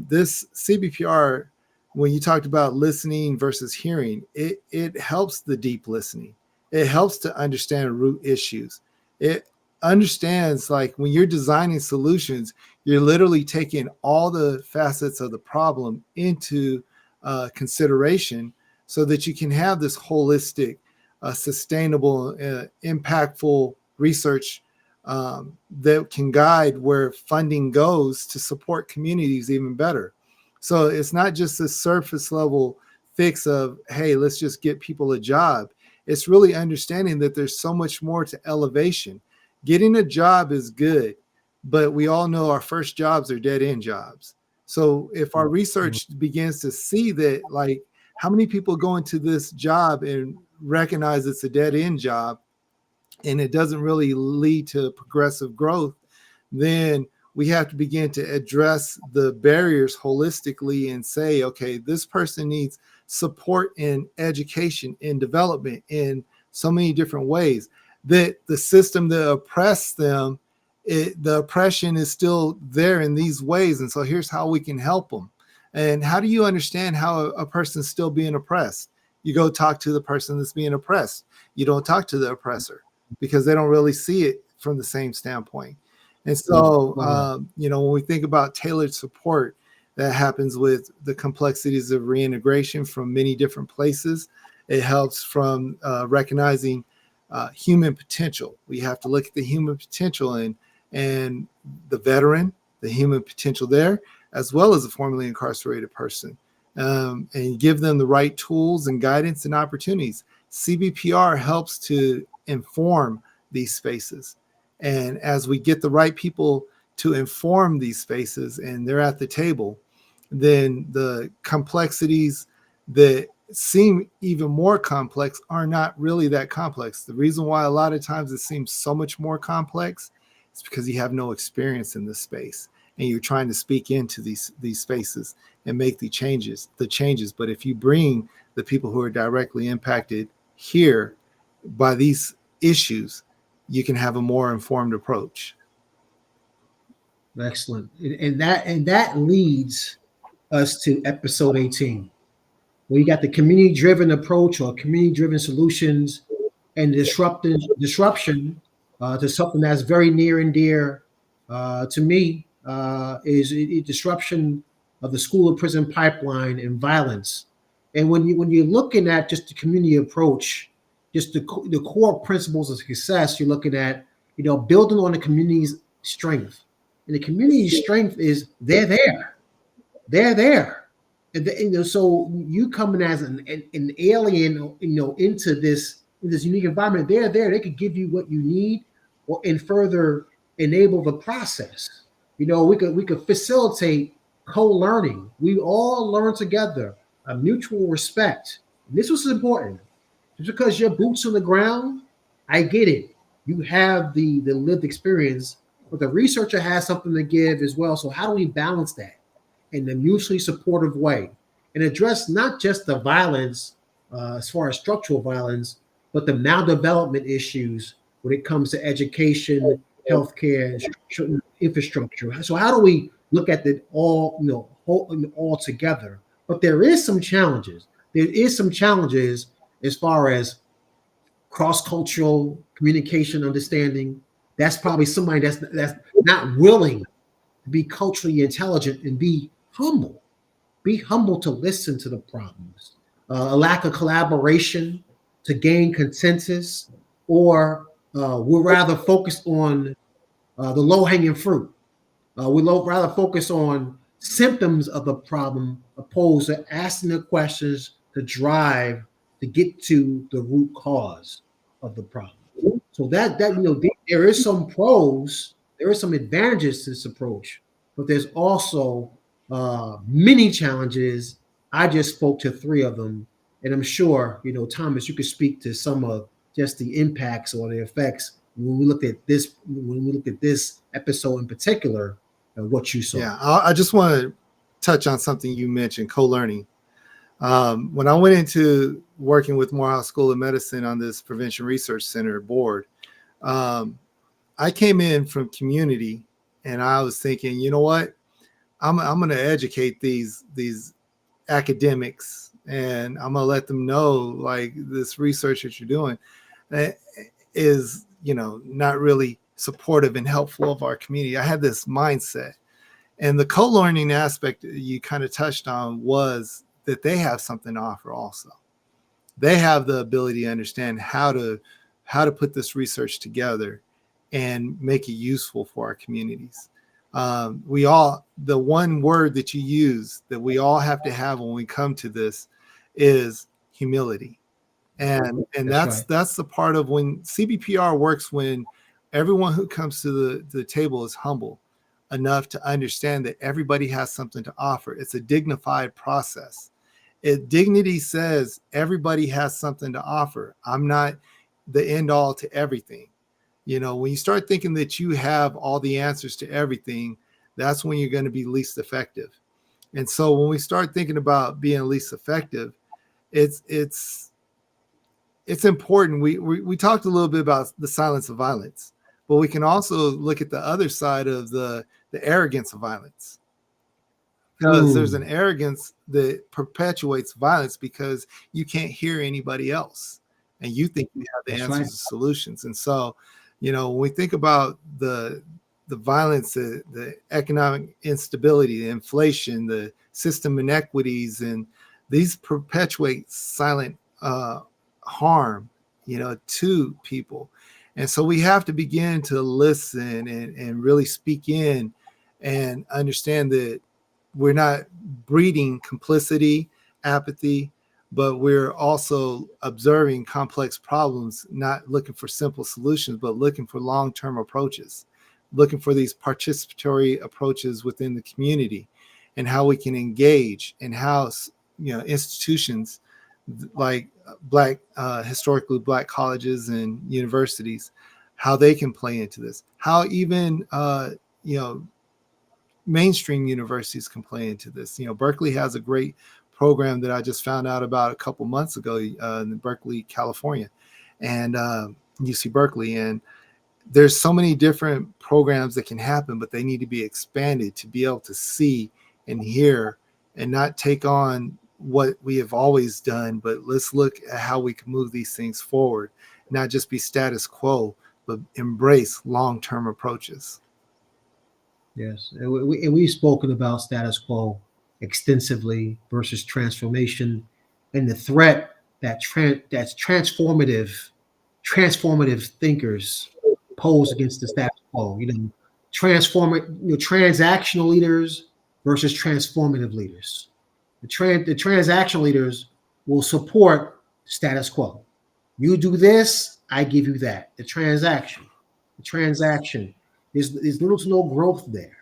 This CBPR, when you talked about listening versus hearing, it helps the deep listening. It helps to understand root issues. It understands, like, when you're designing solutions, you're literally taking all the facets of the problem into consideration so that you can have this holistic, sustainable, impactful research that can guide where funding goes to support communities even better. So it's not just a surface level fix of, hey, let's just get people a job. It's really understanding that there's so much more to elevation. Getting a job is good, but we all know our first jobs are dead end jobs. So if our research begins to see that, like, how many people go into this job and recognize it's a dead end job and it doesn't really lead to progressive growth, then we have to begin to address the barriers holistically and say, okay, this person needs support in education, in development, in so many different ways. That the system that oppressed them, the oppression is still there in these ways. And so here's how we can help them. And how do you understand how a person's still being oppressed? You go talk to the person that's being oppressed. You don't talk to the oppressor because they don't really see it from the same standpoint. And so, when we think about tailored support, that happens with the complexities of reintegration from many different places. It helps from recognizing human potential. We have to look at the human potential and the veteran, the human potential there, as well as a formerly incarcerated person, and give them the right tools and guidance and opportunities. CBPR helps to inform these spaces. And as we get the right people to inform these spaces and they're at the table, then the complexities that seem even more complex are not really that complex. The reason why a lot of times it seems so much more complex is because you have no experience in this space and you're trying to speak into these spaces and make the changes. But if you bring the people who are directly impacted here by these issues, you can have a more informed approach. Excellent. And that leads us to episode 18. Where you got the community-driven approach or community-driven solutions and disruption to something that's very near and dear to me is disruption of the school and prison pipeline and violence. And when you're looking at just the community approach, just the core principles of success, you're looking at building on the community's strength. And the community's strength is they're there. And so you coming as an alien, into this unique environment, they're there. They could give you what you need, and further enable the process. We could facilitate co-learning. We all learn together, a mutual respect. And this was important. Just because your boots on the ground, I get it. You have the lived experience, but the researcher has something to give as well. So how do we balance that in a mutually supportive way and address not just the violence as far as structural violence, but the maldevelopment issues when it comes to education, healthcare, infrastructure. So how do we look at it all together? But there is some challenges. There is some challenges as far as cross-cultural communication, understanding. That's probably somebody that's not willing to be culturally intelligent and be humble. Be humble to listen to the problems. A lack of collaboration to gain consensus, or we're rather focused on the low-hanging fruit. We rather focus on symptoms of the problem opposed to asking the questions to get to the root cause of the problem. So that there is some pros, there are some advantages to this approach, but there's also many challenges. I just spoke to 3 of them, and I'm sure Thomas, you could speak to some of just the impacts or the effects when we look at this episode in particular, what you saw. Yeah, I just want to touch on something you mentioned, co-learning. When I went into working with Morehouse School of Medicine on this Prevention Research Center board, I came in from community, and I was thinking, you know what, I'm going to educate these academics, and I'm going to let them know, like, this research that you're doing is not really supportive and helpful of our community. I had this mindset, and the co-learning aspect you kind of touched on was that they have something to offer also. They have the ability to understand how to put this research together and make it useful for our communities. The one word that you use that we all have to have when we come to this is humility. And that's the part of when CBPR works, when everyone who comes to the table is humble enough to understand that everybody has something to offer. It's a dignified process. Dignity says everybody has something to offer. I'm not the end all to everything. When you start thinking that you have all the answers to everything, that's when you're going to be least effective. And so when we start thinking about being least effective, it's important. We talked a little bit about the silence of violence, but we can also look at the other side of the arrogance of violence. Because there's an arrogance that perpetuates violence because you can't hear anybody else and you think you have the answers and solutions. And so, when we think about the violence, the economic instability, the inflation, the system inequities, and these perpetuate silent harm, to people. And so we have to begin to listen and really speak in and understand that we're not breeding complicity, apathy, but we're also observing complex problems, not looking for simple solutions, but looking for long-term approaches, looking for these participatory approaches within the community and how we can engage, and how institutions like black, historically black colleges and universities, how they can play into this, how even, you know, mainstream universities can play into this. You know, Berkeley has a great program that I just found out about a couple months ago in Berkeley, California, and UC Berkeley. And there's so many different programs that can happen, but they need to be expanded to be able to see and hear and not take on what we have always done, but let's look at how we can move these things forward, not just be status quo, but embrace long-term approaches. Yes, and we've spoken about status quo extensively versus transformation, and the threat that that's transformative thinkers pose against the status quo. Transactional leaders versus transformative leaders. The transactional leaders will support status quo. You do this, I give you that. The transaction. There's little to no growth there.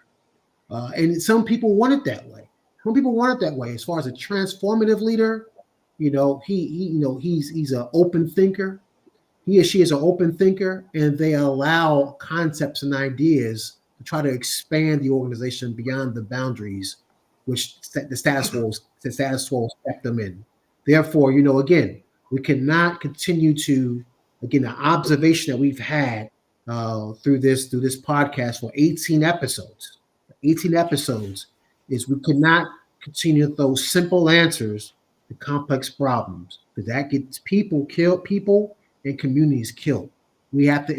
And some people want it that way. Some people want it that way. As far as a transformative leader, he's an open thinker. He or she is an open thinker, and they allow concepts and ideas to try to expand the organization beyond the boundaries which the status quo kept them in. Therefore, again, we cannot continue to, again, the observation that we've had through this podcast for 18 episodes. 18 episodes is we cannot continue to throw simple answers to complex problems, because that gets people and communities killed. We have to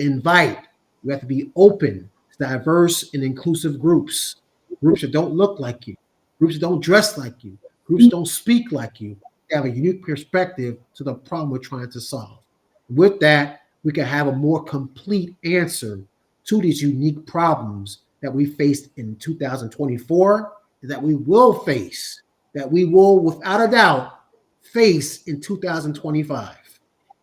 be open to diverse and inclusive groups that don't look like you, groups that don't dress like you, groups that don't speak like you. They have a unique perspective to the problem we're trying to solve. With that, we can have a more complete answer to these unique problems that we faced in 2024, that we will without a doubt face in 2025.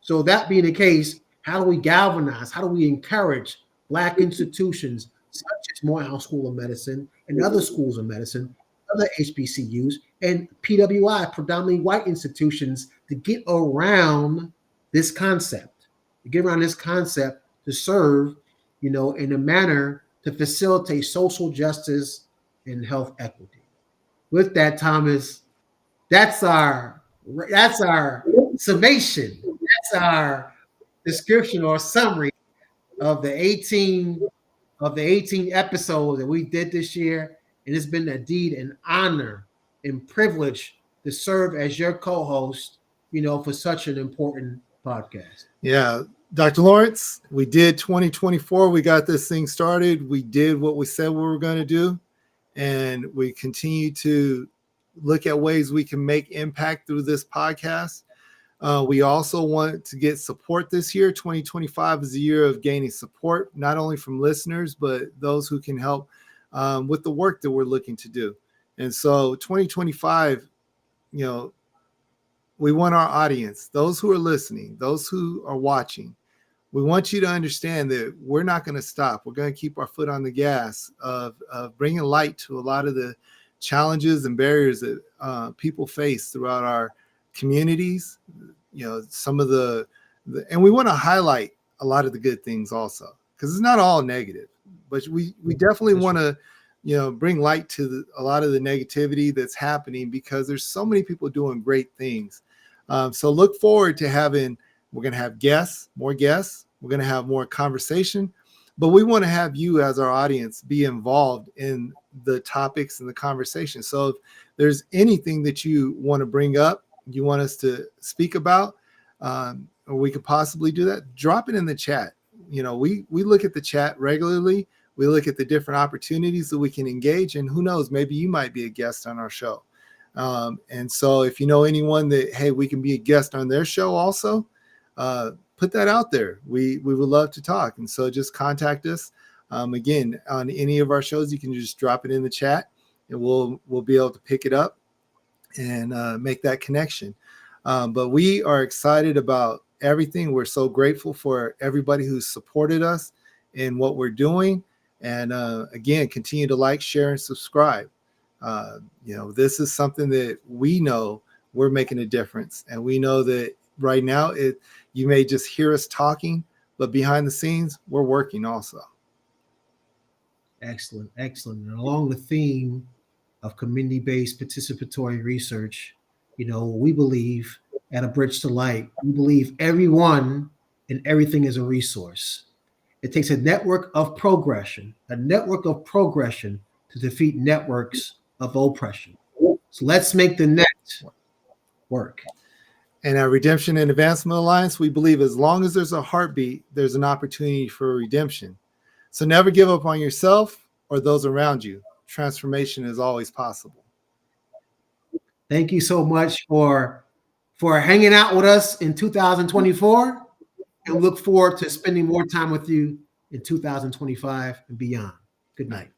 So that being the case, how do we galvanize, how do we encourage Black institutions such as Morehouse School of Medicine and other schools of medicine, other HBCUs, and PWI, predominantly white institutions, to get around this concept, to serve, in a manner to facilitate social justice and health equity. With that, Thomas, that's our summation. That's our description or summary of the 18 episodes that we did this year. And it's been indeed an honor and privilege to serve as your co-host, for such an important podcast. Yeah. Dr. Lawrence, we did 2024. We got this thing started. We did what we said we were going to do. And we continue to look at ways we can make impact through this podcast. We also want to get support this year. 2025 is a year of gaining support, not only from listeners, but those who can help with the work that we're looking to do. And so 2025, we want our audience, those who are listening, those who are watching, we want you to understand that we're not going to stop. We're going to keep our foot on the gas of bringing light to a lot of the challenges and barriers that people face throughout our communities. Some of the and we want to highlight a lot of the good things also, because it's not all negative, but we definitely want to bring light to a lot of the negativity that's happening, because there's so many people doing great things. So look forward to we're going to have more guests. We're going to have more conversation, but we want to have you as our audience be involved in the topics and the conversation. So if there's anything that you want to bring up, you want us to speak about, or we could possibly do that, drop it in the chat. We look at the chat regularly. We look at the different opportunities that we can engage, and who knows, maybe you might be a guest on our show. And so if you know anyone that, hey, we can be a guest on their show also, put that out there. We would love to talk. And so just contact us. Again, on any of our shows, you can just drop it in the chat, and we'll be able to pick it up and make that connection. But we are excited about everything. We're so grateful for everybody who's supported us in what we're doing. And again, continue to like, share, and subscribe. This is something that we know we're making a difference. And we know that right now, you may just hear us talking, but behind the scenes, we're working also. Excellent, excellent. And along the theme of community-based participatory research, we believe at A Bridge to Light, we believe everyone and everything is a resource. It takes a network of progression to defeat networks of oppression. So let's make the net work. And at Redemption and Advancement Alliance, we believe as long as there's a heartbeat, there's an opportunity for redemption. So never give up on yourself or those around you. Transformation is always possible. Thank you so much for hanging out with us in 2024, and look forward to spending more time with you in 2025 and beyond. Good night.